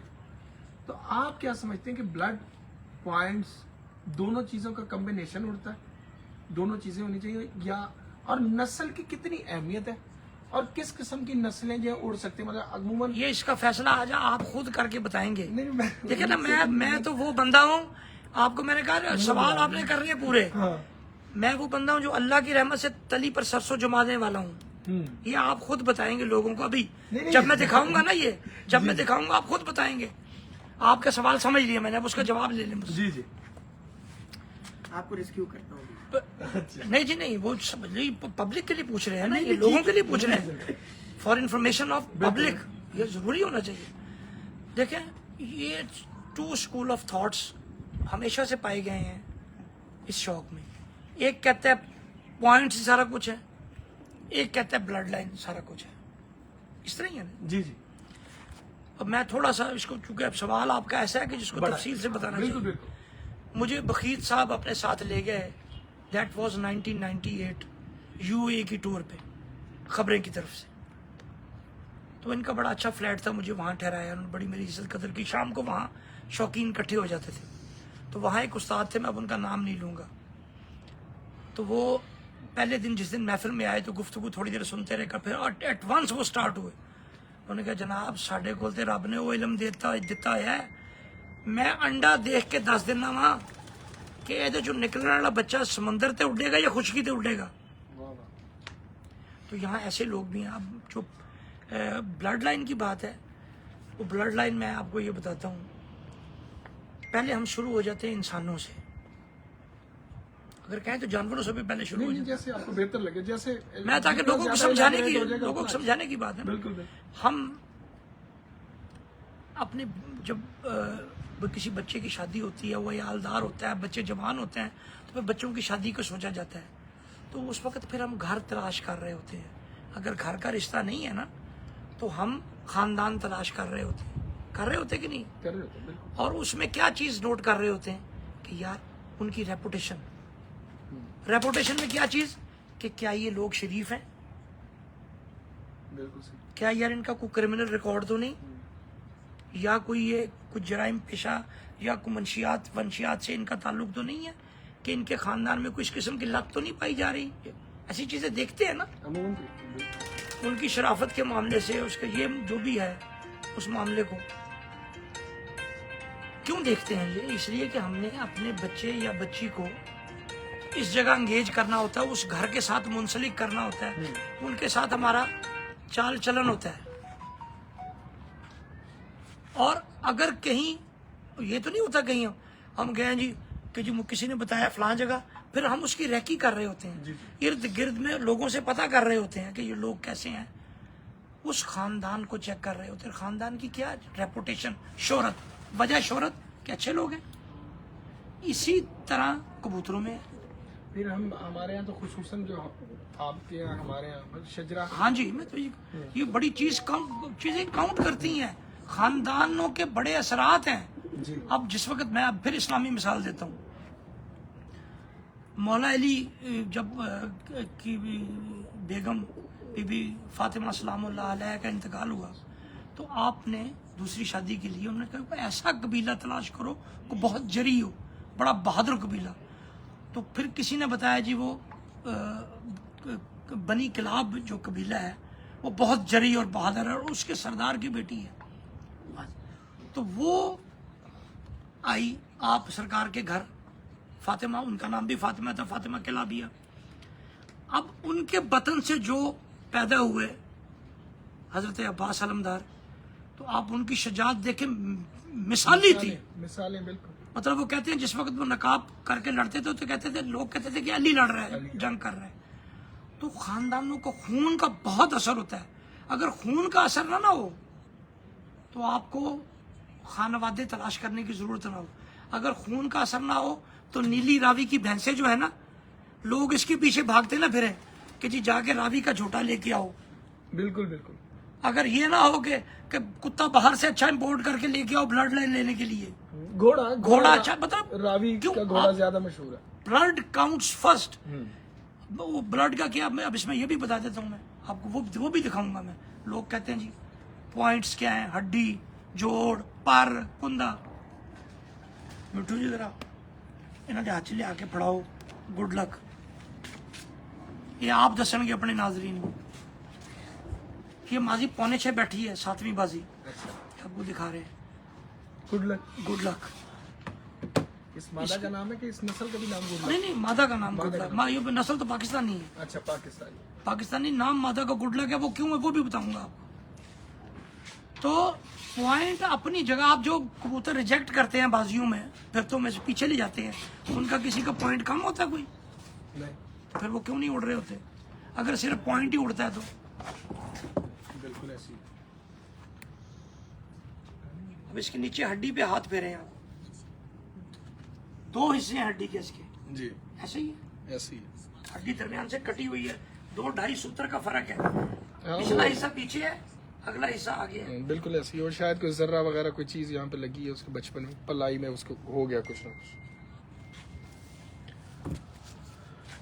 تو آپ کیا سمجھتے ہیں کہ بلڈ پوائنٹس دونوں چیزوں کا کمبینیشن اڑتا ہے، دونوں چیزیں ہونی چاہیے، یا اور نسل کی کتنی اہمیت ہے اور کس قسم کی نسلیں جو اڑ سکتے ہیں؟ مطلب عموماً یہ اس کا فیصلہ آج آپ خود کر کے بتائیں گے. نہیں میں دیکھیں نا میں تو وہ بندہ ہوں، آپ کو میں نے کہا سوال آپ نے کر رہے پورے. میں وہ بندہ ہوں جو اللہ کی رحمت سے تلی پر سرسوں جمانے والا ہوں. یہ آپ خود بتائیں گے لوگوں کو. ابھی جب میں دکھاؤں گا نا جب میں دکھاؤں گا آپ خود بتائیں گے. آپ کا سوال سمجھ لیا میں نے، اب اس کا جواب لے لیں مجھ سے. جی جی आपको रेस्क्यू करता हूँ. نہیں جی نہیں، وہ پبلک کے لیے پوچھ رہے ہیں نا، یہ لوگوں کے لیے پوچھ رہے ہیں، فار انفارمیشن آف پبلک. یہ ضروری ہونا چاہیے. دیکھیں یہ 2 اسکول آف تھاٹس ہمیشہ سے پائے گئے ہیں اس شوق میں. ایک کہتا ہے پوائنٹ سے سارا کچھ ہے، ایک کہتا ہے بلڈ لائن سارا کچھ ہے. اس طرح ہی ہے نا. جی جی اب میں تھوڑا سا اس کو، چونکہ اب سوال آپ کا ایسا ہے کہ جس کو تفصیل سے بتانا بالکل چاہیے. بالکل. مجھے بخیت صاحب اپنے ساتھ لے گئے، دیٹ واز 1998 UAE کی ٹور پہ خبریں کی طرف سے. تو ان کا بڑا اچھا فلیٹ تھا، مجھے وہاں ٹھہرایا، انہوں نے بڑی میری عزت قدر کی. شام کو وہاں شوقین اکٹھے ہو جاتے تھے. تو وہاں ایک استاد تھے، میں اب ان کا نام نہیں لوں گا. تو وہ پہلے دن جس دن محفل میں آئے تو گفتگو تھوڑی دیر سنتے رہے کر، پھر ایٹ ونس وہ سٹارٹ ہوئے. انہوں نے کہا جناب ساڈے کول تے رب نے وہ علم دیتا ہے، میں انڈا دیکھ کے 10 دن وہاں کہ یہ جو نکلنے والا بچہ سمندر تے اڑے گا یا خشکی تے اڑے گا. تو یہاں ایسے لوگ بھی ہیں. اب جو بلڈ لائن کی بات ہے، وہ بلڈ لائن میں آپ کو یہ بتاتا ہوں. پہلے ہم شروع ہو جاتے ہیں انسانوں سے، اگر کہیں تو جانوروں سے بھی پہلے شروع ہو نہیں جاتے جیسے آپ کو بہتر لگے، جیسے میں تاکہ جتنا لوگوں کو زیادہ سمجھانے elaborate کی ہو جائے گا لوگوں کو اتنا سمجھانے کی بات ہے نا. بالکل بالکل. ہم اپنے جب کسی بچے کی شادی ہوتی ہے، وہ عیالدار ہوتا ہے، بچے جوان ہوتے ہیں، تو پھر بچوں کی شادی کو سوچا جاتا ہے. تو اس وقت پھر ہم گھر تلاش کر رہے ہوتے ہیں. اگر گھر کا رشتہ نہیں ہے نا تو ہم خاندان تلاش کر رہے ہوتے کہ نہیں. کر رہے ہوتے بالکل. اور اس میں کیا چیز نوٹ کر رہے ہوتے ہیں کہ یار ان کی ریپوٹیشن میں کیا چیز کہ کیا یہ لوگ شریف ہیں، بالکل صحیح. کیا یار ان کا کوئی کرمنل ریکارڈ تو نہیں، یا کوئی یہ کچھ جرائم پیشہ یا کوئی منشیات سے ان کا تعلق تو نہیں ہے، کہ ان کے خاندان میں کچھ قسم کی لت تو نہیں پائی جا رہی. ऐसी चीजें देखते हैं ना, अमूमन उनकी शराफत के मामले से, उसका ये जो भी है उस मामले को क्यों देखते हैं ये? इसलिए कि हमने अपने बच्चे या बच्ची को इस जगह एंगेज करना होता है, उस घर के साथ मुंसलिक करना होता है, उनके साथ हमारा चाल चलन होता है। और अगर कहीं ये तो नहीं होता कहीं हम गए हैं जी कि जी किसी ने बताया फलां जगह, फिर हम उसकी रैकी कर रहे होते हैं, इर्द गिर्द में लोगों से पता कर रहे होते हैं कि ये लोग कैसे हैं, उस खानदान को चेक कर रहे होते हैं, खानदान की क्या रेपुटेशन, शोहरत, वजह शोहरत के अच्छे लोग हैं। इसी तरह कबूतरों में फिर हम हमारे यहाँ तो खुसूसन जो आपके यहाँ हमारे यहाँ शजरा, हाँ जी, मैं तो ये बड़ी चीजें काउंट करती हैं, खानदानों के बड़े असरात हैं। जी। अब जिस वक्त मैं अब फिर इस्लामी मिसाल देता हूँ, मौला अली जब की बेगम बीबी फातिमा सलामुल्लाह अलैहा का इंतकाल हुआ, तो आपने दूसरी शादी के लिए उन्होंने कहा ऐसा कबीला तलाश करो को बहुत जरी हो, बड़ा बहादुर कबीला। तो फिर किसी ने बताया जी वो बनी किलाब जो कबीला है वो बहुत जरी और बहादुर है और उसके सरदार की बेटी है। तो वो आई आप सरकार के घर, फातिमा, उनका नाम भी फातिमा था, फातिमा किलाबिया। अब उनके बतन से जो पैदा हुए हजरत अब्बास अलमदार, तो आप उनकी शजात देखे, मिसाली थी। मिसालें बिल्कुल। मतलब वो कहते हैं जिस वक्त वो नकाब करके लड़ते थे तो कहते थे, लोग कहते थे कि अली लड़ रहा है, जंग कर रहा है। तो खानदानों को खून का बहुत असर होता है। अगर खून का असर ना हो तो आपको खानवादे तलाश करने की जरूरत ना हो। अगर खून का असर ना हो तो नीली रावी की भैंसें जो है ना, लोग इसके पीछे भागते ना फिरे कि जी जाके रावी का झोटा लेके आओ। बिल्कुल बिल्कुल। अगर ये ना हो कि कुत्ता बाहर से अच्छा इंपोर्ट करके लेके आओ ब्लड लाइन लेने के लिए, घोड़ा अच्छा, मतलब रावी क्यों? का घोड़ा ज्यादा मशहूर है। Blood counts first. वो ब्लड का क्या, मैं अब इसमें ये भी बता देता हूँ, मैं आपको वो भी दिखाऊंगा मैं। लोग कहते हैं जी पॉइंट्स क्या हैं, हड्डी, जोड़, पर, कुंदा। मिठू जी जरा इन्होंने हाथ ले आके फड़ाओ, गुड लक। ये आप दसणगे अपने नाजरीन को। ये माजी 5:45 बैठी है, 7वीं बाजी आपको दिखा रहे हैं। Good luck. Good luck. इस मादा का नाम है कि इस नस्ल का भी नाम गुड लक? नहीं, मादा का नाम गुड लक। ये नस्ल तो पाकिस्तानी है। अच्छा, पाकिस्तानी नाम मादा का गुड लक है। वो क्यों है वो भी बताऊंगा आपको। तो पॉइंट अपनी जगह, आप जो कबूतर रिजेक्ट करते हैं बाजियों में, फिर तो में से पीछे ले जाते हैं, उनका किसी का पॉइंट कम होता है कोई? नहीं। फिर वो क्यों नहीं उड़ रहे होते? अगर सिर्फ पॉइंट ही उड़ता है तो बिल्कुल ऐसी। अब इसके नीचे हड्डी पे हाथ फेरे हैं आप। 2 हिस्से हैं हड्डी के इसके, जी ऐसे ही है। ऐसी है। हड्डी दरमियान से कटी हुई है, 2-2.5 सूत्र का फर्क है। हाँ, पिछला हिस्सा पीछे है, अगला हिस्सा आगे है। बिल्कुल ऐसी। और शायद कोई जर्रा वगैरह कोई चीज यहाँ पे लगी है उसके बचपन में, पलाई में उसको हो गया कुछ ना कुछ।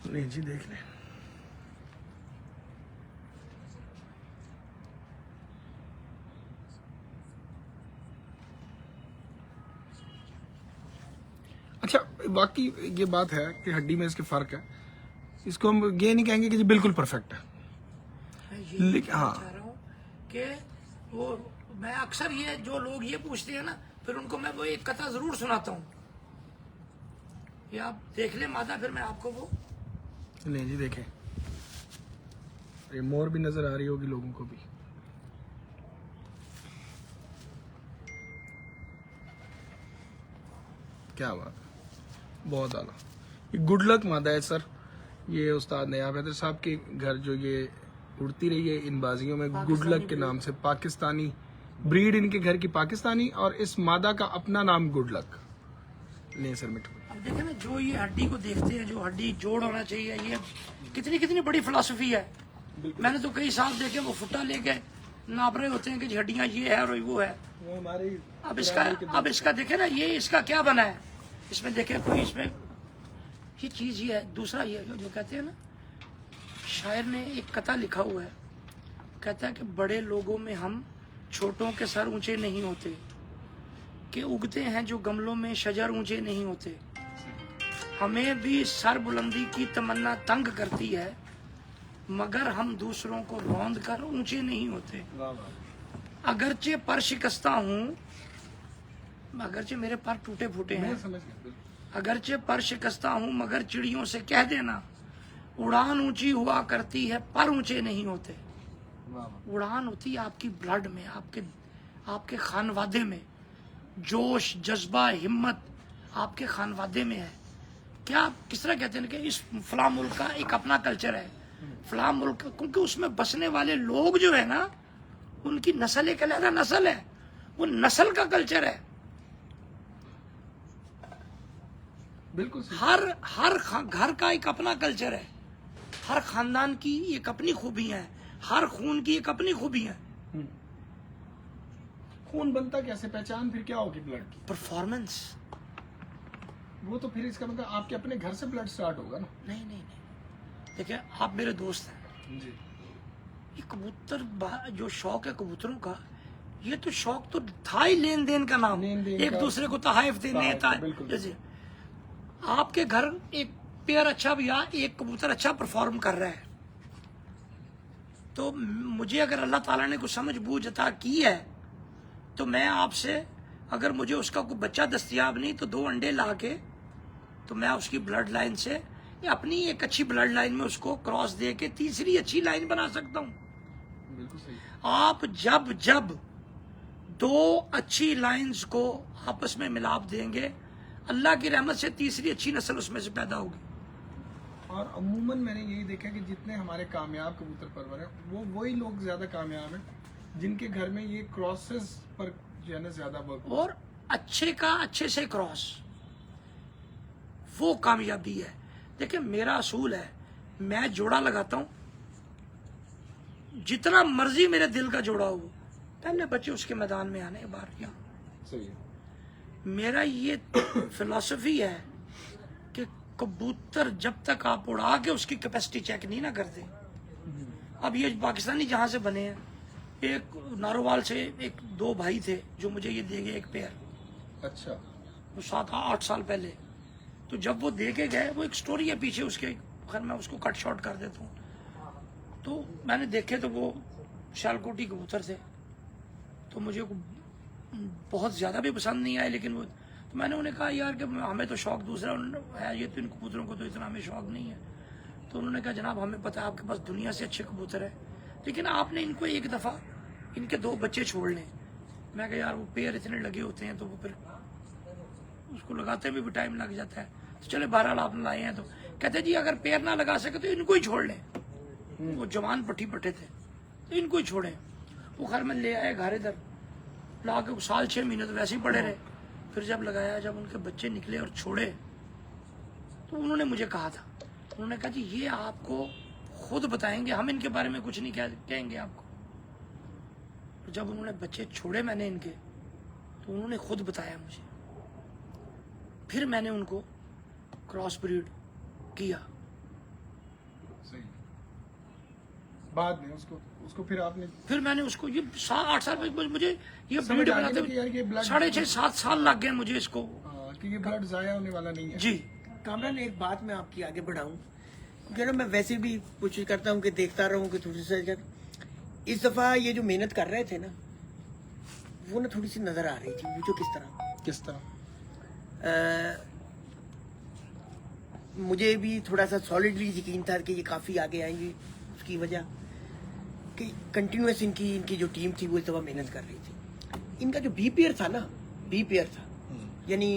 नहीं जी, देख ले। अच्छा, बाकी ये बात है कि हड्डी में इसके फर्क है। इसको हम ये नहीं कहेंगे कि जी बिल्कुल परफेक्ट है। लेकिन हाँ, चाह रहा हूँ कि वो, मैं अक्सर ये जो लोग ये पूछते हैं ना, फिर उनको मैं वो एक कथा जरूर सुनाता हूँ। ये आप देख ले मादा, फिर मैं आपको वो नहीं जी देखें, ये मोर भी नजर आ रही होगी लोगों को भी। क्या बात, बहुत आला। ये गुड लक मादा है सर। ये उस्ताद नयाब हैदर साहब के घर जो ये उड़ती रही है इन बाजियों में, गुड लक के नाम से। पाकिस्तानी ब्रीड इनके घर की पाकिस्तानी, और इस मादा का अपना नाम गुड लक। नहीं सर मिठू, अब देखे ना, जो ये हड्डी को देखते हैं, जो हड्डी जोड़ होना चाहिए, ये कितनी बड़ी फिलॉसफी है। मैंने तो कई साल देखे वो फुट्टा लेके नाप रहे होते हैं कि हड्डियां ये है और वो है। वो हमारी अब इसका देखे ना, ये इसका क्या बना है, इसमें देखे कोई, इसमें ये चीज ये है। दूसरा ये जो कहते हैं ना, शायर ने एक कथा लिखा हुआ है, कहता है कि बड़े लोगों में हम छोटों के सर ऊंचे नहीं होते, कि उगते हैं जो गमलों में शजर ऊंचे नहीं होते। हमें भी सर बुलंदी की तमन्ना तंग करती है, मगर हम दूसरों को रौंद कर ऊंचे नहीं होते। वाह वाह, अगरचे पर शिकस्ता हूँ, अगरचे मेरे पर टूटे फूटे मैं हैं, समझ गया बिल्कुल। अगरचे पर शिकस्ता हूँ मगर चिड़ियों से कह देना उड़ान ऊंची हुआ करती है पर ऊंचे नहीं होते। वाह वाह, उड़ान होती है आपकी ब्लड में, आपके खानवादे में, जोश जज्बा हिम्मत आपके खानवादे में है। क्या किस तरह कहते हैं कि इस फलां मुल्क का एक अपना कल्चर है, फलां मुल्क का, क्योंकि उसमें बसने वाले लोग जो है ना उनकी नस्ल एक अलग नस्ल है, वो नस्ल का कल्चर है। बिल्कुल सही। हर घर का एक अपना कल्चर है, हर खानदान की एक अपनी खूबियां हैं, हर खून की एक अपनी खूबियां हैं। खून बनता कैसे, पहचान फिर क्या होगी ब्लड की? परफॉर्मेंस वो तो फिर इसका मतलब आपके अपने घर से ब्लड स्टार्ट होगा ना। नहीं, देखिए आप मेरे दोस्त हैं, जी, ये कबूतर जो शौक है कबूतरों का, ये तो शौक तो था ही लेन देन का नाम, लेन देन एक का, दूसरे को तहाइफ देने बिल्कुल। जैसे आपके घर एक पेयर अच्छा भैया, एक कबूतर अच्छा परफॉर्म कर रहा है, तो मुझे अगर अल्लाह ताला ने कुछ समझ बूझ अता की है तो मैं आपसे, अगर मुझे उसका कोई बच्चा दस्तयाब नहीं तो 2 अंडे ला के तो मैं उसकी ब्लड लाइन से या अपनी एक अच्छी ब्लड लाइन में उसको क्रॉस दे के तीसरी अच्छी लाइन बना सकता हूँ। बिल्कुल सही। आप जब 2 अच्छी लाइंस को आपस में मिलाप देंगे, अल्लाह की रहमत से तीसरी अच्छी नस्ल उसमें से पैदा होगी। और अमूमन मैंने यही देखा कि जितने हमारे कामयाब कबूतर परवर हैं वो वही लोग ज्यादा कामयाब हैं जिनके घर में ये क्रॉसेस पर जो है ना ज्यादा वर्क। और अच्छे का अच्छे से क्रॉस, वो कामयाबी है। देखिए मेरा असूल है, मैं जोड़ा लगाता हूं, जितना मर्जी मेरे दिल का जोड़ा हो, पहले बच्चे उसके मैदान में आने बार यहाँ। सही है। मेरा ये फिलॉसफी है कि कबूतर जब तक आप उड़ा के उसकी कैपेसिटी चेक नहीं ना करते। अब ये पाकिस्तानी जहां से बने हैं, एक नारोवाल से 2 भाई थे जो मुझे ये दे गए एक पेयर, अच्छा, वो 7-8 साल पहले। तो जब वो दे के गए, वो एक स्टोरी है पीछे उसके, खैर मैं उसको कट शॉर्ट कर देता हूँ। तो मैंने देखे तो वो शालकोटी कबूतर थे, तो मुझे बहुत ज़्यादा भी पसंद नहीं आए, लेकिन वो तो मैंने उन्हें कहा यार कि हमें तो शौक दूसरा है, ये तो इन कबूतरों को तो इतना हमें शौक नहीं है। तो उन्होंने कहा जनाब हमें पता है आपके पास दुनिया से अच्छे कबूतर है, लेकिन आपने इनको एक दफ़ा इनके 2 बच्चे छोड़ लें। मैं कहा यार वो पेयर इतने लगे होते हैं तो वो फिर उसको लगाते में भी टाइम लग जाता है, तो चले बहरहाल आपने लाए हैं। तो कहते जी अगर पेयर ना लगा सके तो इनको ही छोड़ लें, वो जवान पट्टी पट्टे थे तो इनको ही छोड़ें। वो घर में ले आए, घर इधर ला के 6 महीने तो वैसे ही पड़े रहे। फिर जब लगाया, जब उनके बच्चे निकले और छोड़े, तो उन्होंने मुझे कहा था, उन्होंने कहा जी ये आपको खुद बताएंगे, हम इनके बारे में कुछ नहीं कहेंगे आपको। तो जब उन्होंने बच्चे छोड़े मैंने इनके, तो उन्होंने खुद बताया मुझे, फिर मैंने उनको क्रॉस ब्रीड किया। सही। बाद में उसको फिर आपने, फिर मैंने उसको ये 7-8 साल में मुझे ये समझ ब्रीड आ गया बनाते कि यार ये blood- 6.5-7 साल लग गए मुझे इसको। कि ये ब्लड जाया होने वाला नहीं है। जी कामरान एक बात मैं आपकी आगे बढ़ाऊं, क्योंकि ना मैं वैसे भी कोशिश करता हूं कि देखता रहूं कि थोड़ी सी इस दफा ये जो मेहनत कर रहे थे ना, वो ना थोड़ी सी नजर आ रही थी। वो जो किस तरह? मुझे भी थोड़ा सा सॉलिडली यकीन था कि ये काफी आगे आएंगी। उसकी वजह कि कंटिन्यूस इनकी जो टीम थी वो इस दफा मेहनत कर रही थी। इनका जो बी पेयर था ना, बी पेयर था, यानी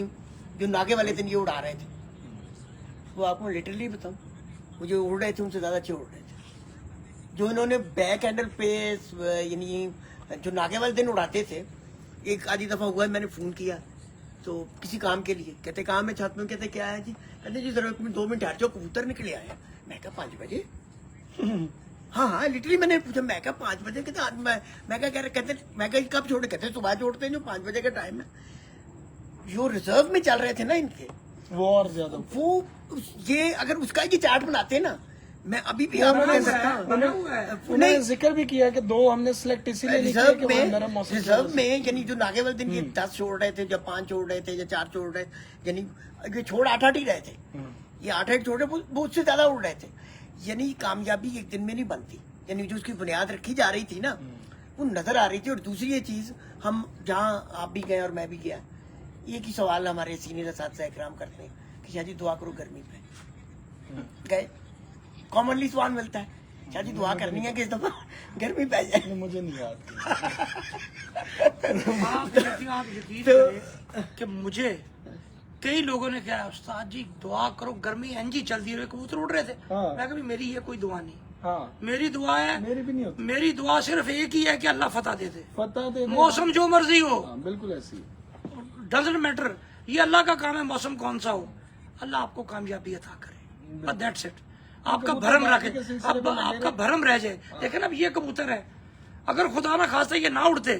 जो नागे वाले थे ये उड़ा रहे थे, वो आपको लिटरली बताऊं, वो जो उड़ रहे थे उनसे ज्यादा अच्छे उड़ रहे थे। जो इन्होंने बैक हैंडल पे यानी जो नागे वाले दिन उड़ाते थे, एक आधी दफा हुआ है मैंने फोन किया तो किसी काम के लिए, कहते काम है छत में, कहते क्या है जी, कहते जी जरा 2 मिनट हट जाओ, कबूतर निकले आए। मैं कहा 5 बजे? हाँ लिटरली मैंने पूछा, मैं कहा 5 बजे? कहते आज मैं क्या कह रहे, कहते मैं कहा कब छोड़े, कहते सुबह छोड़ते हैं जो 5 बजे का टाइम है। जो रिजर्व में चल रहे थे ना इनके, वो और ज्यादा, वो ये अगर उसका ये चार्ट बनाते ना, मैं अभी भी आपको कह सकता हूँ। उन्होंने जिक्र भी किया कि 2 हमने सिलेक्ट इसीलिए नहीं किया कि वो नरम मौसम की रिजर्व वजह से। में यानी जो नागे वाले दिन ये 10 छोड़ रहे थे, जब 5 छोड़ रहे थे या 4 छोड़ रहे, यानी ये छोड़ 8-8 ही रहे थे, ये 8-8 छोड़ रहे, वो उससे ज्यादा उड़ रहे थे। یعنی کامیابی ایک دن میں نہیں بنتی، یعنی جو اس کی بنیاد رکھی جا رہی تھی نا وہ نظر آ رہی تھی. اور دوسری یہ چیز، ہم جہاں آپ بھی گئے اور میں بھی گیا، ایک ہی سوال ہمارے سینئر اساتذہ اکرام کرتے ہیں کہ شاہ جی دعا کرو گرمی پہ. گئے کامنلی سوال ملتا ہے، شاہ جی دعا کرنی ہے کہ اس دفعہ گرمی پہ جائے. مجھے نہیں یاد. آپ یقین کریں کہ مجھے کئی لوگوں نے کہا استاد جی دعا کرو گرمی جی چلتی رہے، کبوتر اڑ رہے تھے. ہاں. میں کہا میری یہ کوئی دعا نہیں، ہاں میری دعا ہے، میری بھی نہیں ہوتی. میری دعا صرف ایک ہی ہے کہ اللہ فتح دے دے، فتح دے دے. موسم جو مرضی ہو، ہاں بالکل ایسی. ڈزنٹ میٹر، یہ اللہ کا کام ہے، موسم کون سا ہو، اللہ آپ کو کامیابی عطا کرے، بس دیٹس اٹ. آپ کا بھرم رکھے، آپ کا بھرم رہ جائے. لیکن اب یہ کبوتر ہے، اگر خدا نہ خواستہ یہ نہ اڑتے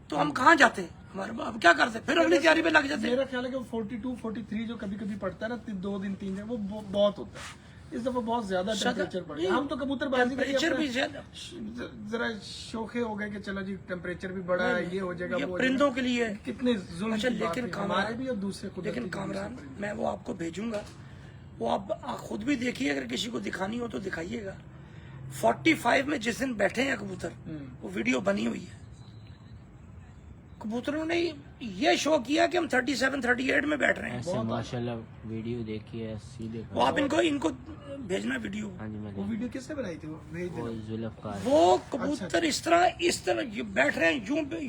تو ہم کہاں جاتے، ہمارے اب کیا کرتے، پھر اگلی تیاری پہ لگ جاتے. میرا خیال ہے کہ 42 43 جو کبھی کبھی پڑتا ہے نا 2 دن 3 دن، وہ بہت ہوتا ہے. اس دفعہ بہت زیادہ ٹیمپریچر پڑ گیا. ہم تو کبوتر بازی ٹیمپریچر بھی زیادہ، ذرا شوخے ہو گئے کہ چلو جی ٹیمپریچر بھی بڑا ہے، یہ ہو جائے گا یہ وہ پرندوں کے لیے. کتنے ظلم اچھا کی بات لیکن ہے ہمارے بھی اور دوسرے خود. لیکن کامران میں وہ آپ کو بھیجوں گا، وہ آپ خود بھی دیکھیے، اگر کسی کو دکھانی ہو تو دکھائیے گا. 45 میں جس دن بیٹھے ہیں کبوتر، وہ ویڈیو بنی ہوئی ہے. کبوتروں نے یہ شو کیا کہ ہم 37 38 میں بیٹھ رہے ہیں. ایسے ماشاءاللہ ویڈیو دیکھی ہے سیدھے. وہ آپ ان کو بھیجنا ویڈیو. ہاں جی میں وہ ویڈیو کس نے بنائی تھی؟ وہ بھیج دینا. ذوالفقار. وہ کبوتر اس طرح بیٹھ رہے ہیں،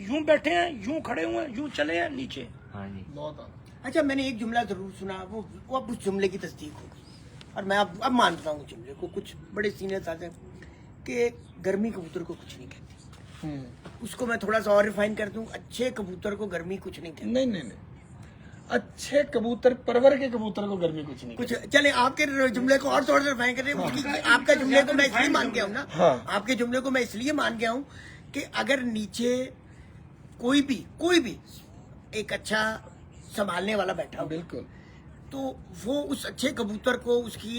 یوں بیٹھے ہیں، یوں کھڑے ہوئے ہیں، یوں چلے ہیں نیچے. ہاں جی بہت اچھا میں نے ایک جملہ ضرور سنا، وہ اب اس جملے کی تصدیق ہو گئی، اور میں اب مانتا ہوں جملے کو. کچھ بڑے سینئر ساتھ ہیں کہ گرمی کبوتر کو کچھ نہیں کہتی. اس کو میں تھوڑا سا اور ریفائن کر دوں، اچھے کبوتر کو گرمی کچھ نہیں کہتی. نہیں اچھے کبوتر پرور کے کبوتر کو گرمی کچھ نہیں. کچھ چلے آپ کے جملے کو اور تھوڑا سا ریفائن کر دیں. آپ کا جملے کو میں اس لیے مان گیا ہوں نا، آپ کے جملے کو میں اس لیے مان گیا ہوں کہ اگر نیچے کوئی بھی ایک اچھا سنبھالنے والا بیٹھا ہو بالکل، تو وہ اس اچھے کبوتر کو اس کی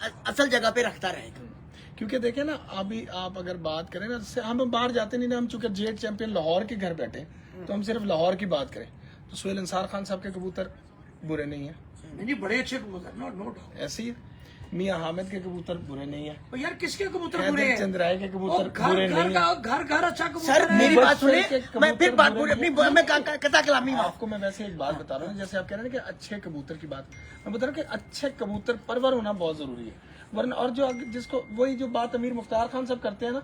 اصل جگہ پہ رکھتا رہے گا. کیونکہ دیکھیں نا ابھی آپ اگر بات کریں نا، ہم باہر جاتے نہیں نا، ہم چونکہ جیٹ چیمپئن لاہور کے گھر بیٹھے تو ہم صرف لاہور کی بات کریں تو سہیل انصار خان صاحب کے کبوتر برے نہیں ہیں. نہیں بڑے اچھے کبوتر، نو ڈاؤٹ. ایسے ہی میاں حامد کے کبوتر برے نہیں ہیں. یار کس کے کبوتر برے حیدر ہیں؟ چند رائے کے کبوتر گھر برے نہیں ہیں. گھر اچھا سر کبوتر ہے. میری بات سنیں، کے میں پھر بات کبوتر پوری اپنی میں قطع کلامی آپ کو میں ویسے ایک بات بتا رہا ہوں، جیسے آپ کہہ رہے ہیں کہ اچھے کبوتر کی بات، میں بتا رہا ہوں کہ اچھے کبوتر پرور ہونا بہت ضروری ہے. ورنہ اور جو جس کو وہی جو بات امیر مختار خان صاحب کرتے ہیں نا،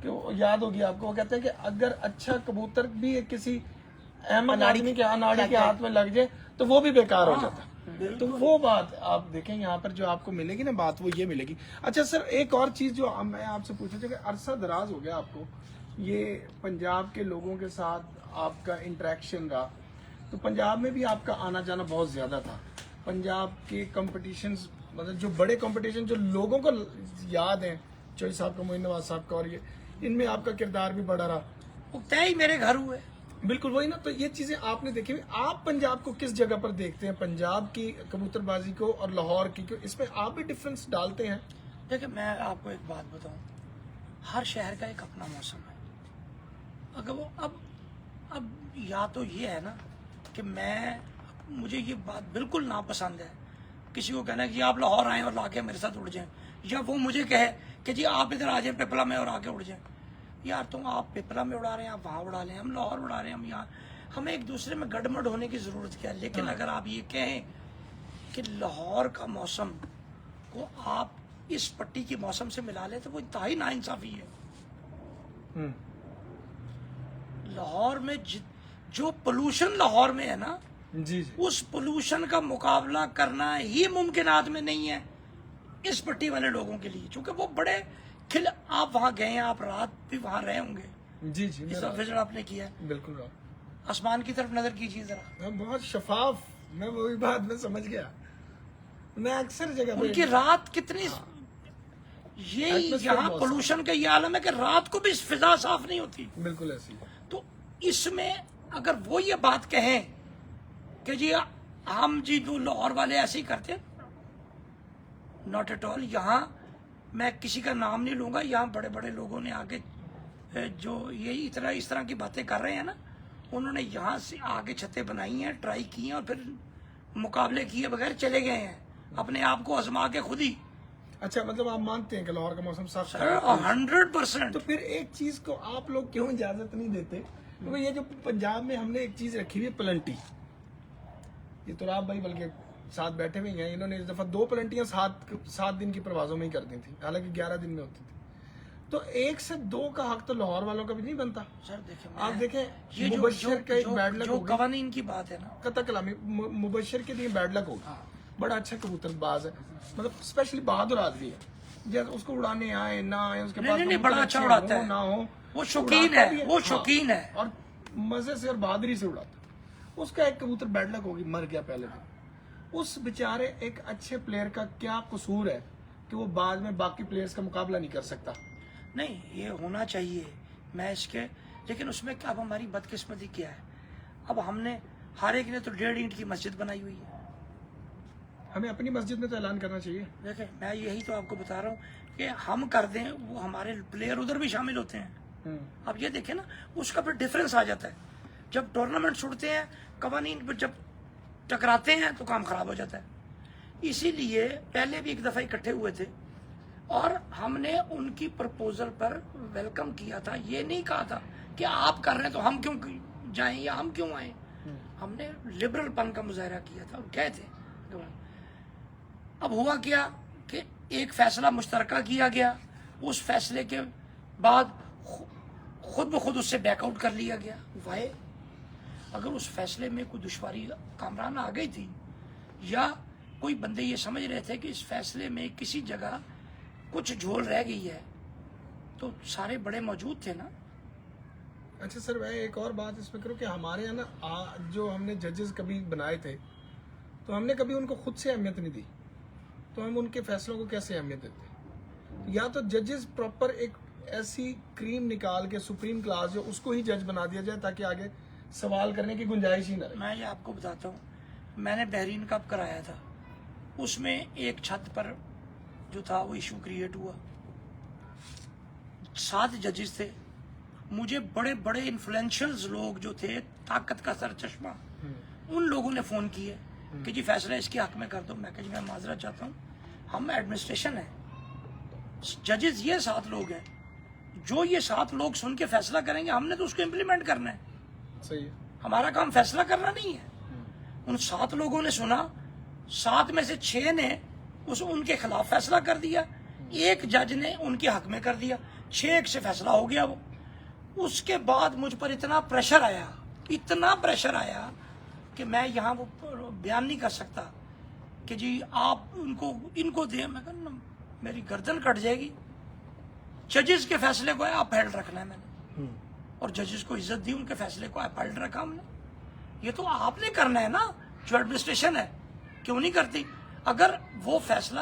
کہ وہ یاد ہوگی آپ کو، وہ کہتے ہیں کہ اگر اچھا کبوتر بھی کسی احمد آدمی کے اناڑی کے ہاتھ میں لگ جائے تو وہ بھی بیکار ہو جاتا ہے. تو وہ بات آپ دیکھیں یہاں پر جو آپ کو ملے گی نا بات، وہ یہ ملے گی. اچھا سر ایک اور چیز جو میں آپ سے پوچھا تھا کہ عرصہ دراز ہو گیا آپ کو یہ پنجاب کے لوگوں کے ساتھ آپ کا انٹریکشن رہا، تو پنجاب میں بھی آپ کا آنا جانا بہت زیادہ تھا. پنجاب کے کمپٹیشنز، مطلب جو بڑے کمپٹیشن جو لوگوں کو یاد ہیں، چوئی صاحب کا، معین نواز صاحب کا، اور یہ ان میں آپ کا کردار بھی بڑا رہا. وہ طے ہی میرے گھر ہوئے. بالکل وہی نا. تو یہ چیزیں آپ نے دیکھی ہوئی. آپ پنجاب کو کس جگہ پر دیکھتے ہیں، پنجاب کی کبوتر بازی کو اور لاہور کی، اس میں آپ بھی ڈفرنس ڈالتے ہیں؟ دیکھیں میں آپ کو ایک بات بتاؤں، ہر شہر کا ایک اپنا موسم ہے. اگر وہ اب یا تو یہ ہے نا کہ مجھے یہ بات بالکل ناپسند ہے کسی کو کہنا ہے کہ آپ لاہور آئیں اور لا کے میرے ساتھ اڑ جائیں، یا وہ مجھے کہے کہ جی آپ ادھر آ جائیں پپلا میں اور آ کے اڑ جائیں. یار تم آپ پپلا میں اڑا رہے ہیں، آپ وہاں اڑا لیں، ہم لاہور اڑا رہے ہیں، ہم یہاں. ہمیں ایک دوسرے میں گڑمڑ ہونے کی ضرورت کیا ہے. لیکن اگر آپ یہ کہیں کہ لاہور کا موسم کو آپ اس پٹی کے موسم سے ملا لیں تو وہ انتہائی ناانصافی ہے. لاہور میں جو پولوشن لاہور میں ہے نا، جی اس پولوشن کا مقابلہ کرنا ہی ممکنات میں نہیں ہے اس پٹی والے لوگوں کے لیے. چونکہ وہ بڑے آپ وہاں گئے ہیں، آپ رات بھی وہاں رہے ہوں گے، جی اس وزٹ آپ نے کیا ہے. بالکل آسمان کی طرف نظر کیجیے ذرا، بہت شفاف. میں وہی بات میں سمجھ گیا. میں اکثر جگہ ان کی رات کتنی، یہ یہاں پولوشن کا یہ عالم ہے کہ رات کو بھی فضا صاف نہیں ہوتی. بالکل ایسی. تو اس میں اگر وہ یہ بات کہیں کہ جی ہم جی جو لاہور والے ایسے ہی کرتے ہیں، ناٹ ایٹ آل. یہاں میں کسی کا نام نہیں لوں گا، یہاں بڑے بڑے لوگوں نے آگے جو یہ اس طرح کی باتیں کر رہے ہیں نا، انہوں نے یہاں سے آگے چھتیں بنائی ہیں، ٹرائی کی ہیں، اور پھر مقابلے کیے بغیر چلے گئے ہیں، اپنے آپ کو آزما کے خود ہی. اچھا مطلب آپ مانتے ہیں کہ لاہور کا موسم صاف سر 100%. تو پھر ایک چیز کو آپ لوگ کیوں اجازت نہیں دیتے؟ کیونکہ یہ جو پنجاب میں ہم نے ایک چیز رکھی ہوئی ہے پلنٹی، یہ تراب بھائی بلکہ ساتھ بیٹھے ہوئے ہیں، انہوں نے اس دفعہ 2 پلنٹیاں 7 دن کی پروازوں میں ہی کر دی تھی، حالانکہ 11 دن میں ہوتی تھی. تو 1 سے 2 کا حق تو لاہور والوں کا بھی نہیں بنتا. سر دیکھیں آپ دیکھیں یہ مبشر کا ایک بیڈ لک جو ہوگی، قوانین کی بات ہے نا، قطع کلامی مبشر کے لیے بیڈ لک ہوگا، بڑا اچھا کبوتر باز ہے، مطلب اسپیشلی بہادر آدمی ہے، جب اس کو اڑانے آئے نہ آئے اس کے پاس نہیں بڑا اچھا کبوتر اڑاتا ہو ہے، نہ ہو، وہ شوقین ہے، وہ ہاں، شوقین ہے. اور مزے سے اور بہادری سے اڑاتا. اس کا ایک کبوتر بیڈ لک ہوگی، مر گیا پہلے دن. اس بیچارے ایک اچھے پلیئر کا کیا قصور ہے کہ وہ بعد میں باقی پلیئرز کا مقابلہ نہیں کر سکتا؟ نہیں یہ ہونا چاہیے میچ کے، لیکن اس میں اب ہماری بدقسمتی کیا ہے، اب ہم نے ہر ایک نے تو 1.5 اینٹ کی مسجد بنائی ہوئی ہے. ہمیں اپنی مسجد میں تو اعلان کرنا چاہیے. دیکھیں میں یہی تو آپ کو بتا رہا ہوں کہ ہم کر دیں، وہ ہمارے پلیئر ادھر بھی شامل ہوتے ہیں. اب یہ دیکھیں نا، اس کا پھر ڈفرینس آ جاتا ہے. جب ٹورنامنٹ چھوڑتے ہیں قوانین پہ جب ٹکراتے ہیں تو کام خراب ہو جاتا ہے. اسی لیے پہلے بھی ایک دفعہ اکٹھے ہوئے تھے اور ہم نے ان کی پرپوزل پر ویلکم کیا تھا. یہ نہیں کہا تھا کہ آپ کر رہے ہیں تو ہم کیوں جائیں یا ہم کیوں آئیں. ہم نے لبرل پن کا مظاہرہ کیا تھا اور گئے تھے. اب ہوا کیا کہ ایک فیصلہ مشترکہ کیا گیا، اس فیصلے کے بعد خود بخود اس سے بیک آؤٹ کر لیا گیا. وائی؟ اگر اس فیصلے میں کوئی دشواری کامران آ گئی تھی یا کوئی بندے یہ سمجھ رہے تھے کہ اس فیصلے میں کسی جگہ کچھ جھول رہ گئی ہے تو سارے بڑے موجود تھے نا. اچھا سر میں ایک اور بات اس میں کروں کہ ہمارے یہاں نا جو ہم نے ججز کبھی بنائے تھے تو ہم نے کبھی ان کو خود سے اہمیت نہیں دی، تو ہم ان کے فیصلوں کو کیسے اہمیت دیتے؟ یا تو ججز پراپر ایک ایسی کریم نکال کے سپریم کلاس جو اس کو ہی جج بنا دیا جائے تاکہ آگے سوال کرنے کی گنجائش ہی نہ رہے. میں یہ آپ کو بتاتا ہوں، میں نے بحرین کپ کرایا تھا، اس میں ایک چھت پر جو تھا وہ ایشو کریٹ ہوا. 7 ججز تھے، مجھے بڑے بڑے انفلوئنشلز لوگ جو تھے، طاقت کا سر چشمہ، ان لوگوں نے فون کیے کہ جی فیصلہ اس کے حق میں کر دو. میں کہ جی میں معذرت چاہتا ہوں، ہم ایڈمنسٹریشن ہیں، ججز یہ 7 لوگ ہیں، جو یہ 7 لوگ سن کے فیصلہ کریں گے ہم نے تو اس کو امپلیمنٹ کرنا ہے. صحیح ہے. ہمارا کام فیصلہ کرنا نہیں ہے. ان 7 لوگوں نے سنا، 7 میں سے 6 نے ان کے خلاف فیصلہ کر دیا، ایک جج نے ان کے حق میں کر دیا، 6-1 سے فیصلہ ہو گیا. وہ اس کے بعد مجھ پر اتنا پریشر آیا کہ میں یہاں وہ بیان نہیں کر سکتا کہ جی آپ ان کو دیں. میں کہا میری گردن کٹ جائے گی. ججز کے فیصلے کو اپہیلڈ رکھنا ہے میں نے، اور ججز کو عزت دی، ان کے فیصلے کو اپہیلڈ رکھا ہم نے. یہ تو آپ نے کرنا ہے نا، جو ایڈمنسٹریشن ہے. کیوں نہیں کرتی؟ اگر وہ فیصلہ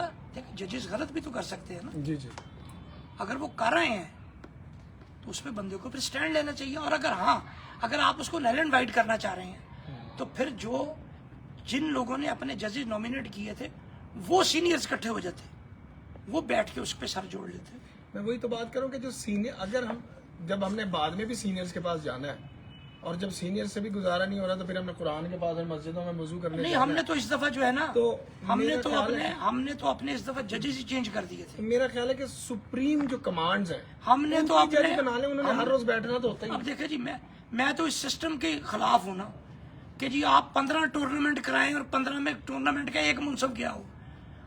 ججز غلط بھی تو کر سکتے ہیں نا. جی جی. اگر وہ کر رہے ہیں تو اس پہ بندے کو پھر سٹینڈ لینا چاہیے. اور اگر آپ اس کو نیل اینڈ وائٹ کرنا چاہ رہے ہیں تو پھر جن لوگوں نے اپنے ججز نامینیٹ کیے تھے وہ سینئرز اکٹھے ہو جاتے، وہ بیٹھ کے اس پہ سر جوڑ لیتے. میں وہی تو بات کروں کہ جو سینئر، اگر جب ہم نے بعد میں بھی سینئرز کے پاس جانا ہے اور جب سینئر سے بھی گزارا نہیں ہو رہا تو پھر ہم نے قرآن کے پاس اور مسجدوں میں وضو کرنے نہیں، جانا ہم نے تو اس دفعہ جو ہے نا، تو ہم نے میرا تو اپنے اس دفعہ ججز ہی چینج کر دیے تھے. میرا خیال ہے کہ سپریم جو کمانڈز ہیں ہم نے تو جج بنا لیں، انہوں نے ہر روز بیٹھنا تو ہوتا ہی. اب دیکھیں جی، میں تو اس سسٹم کے خلاف ہوں نا کہ جی آپ 15 ٹورنامنٹ کرائیں اور 15 میں ٹورنامنٹ کا ایک منصف کیا ہو.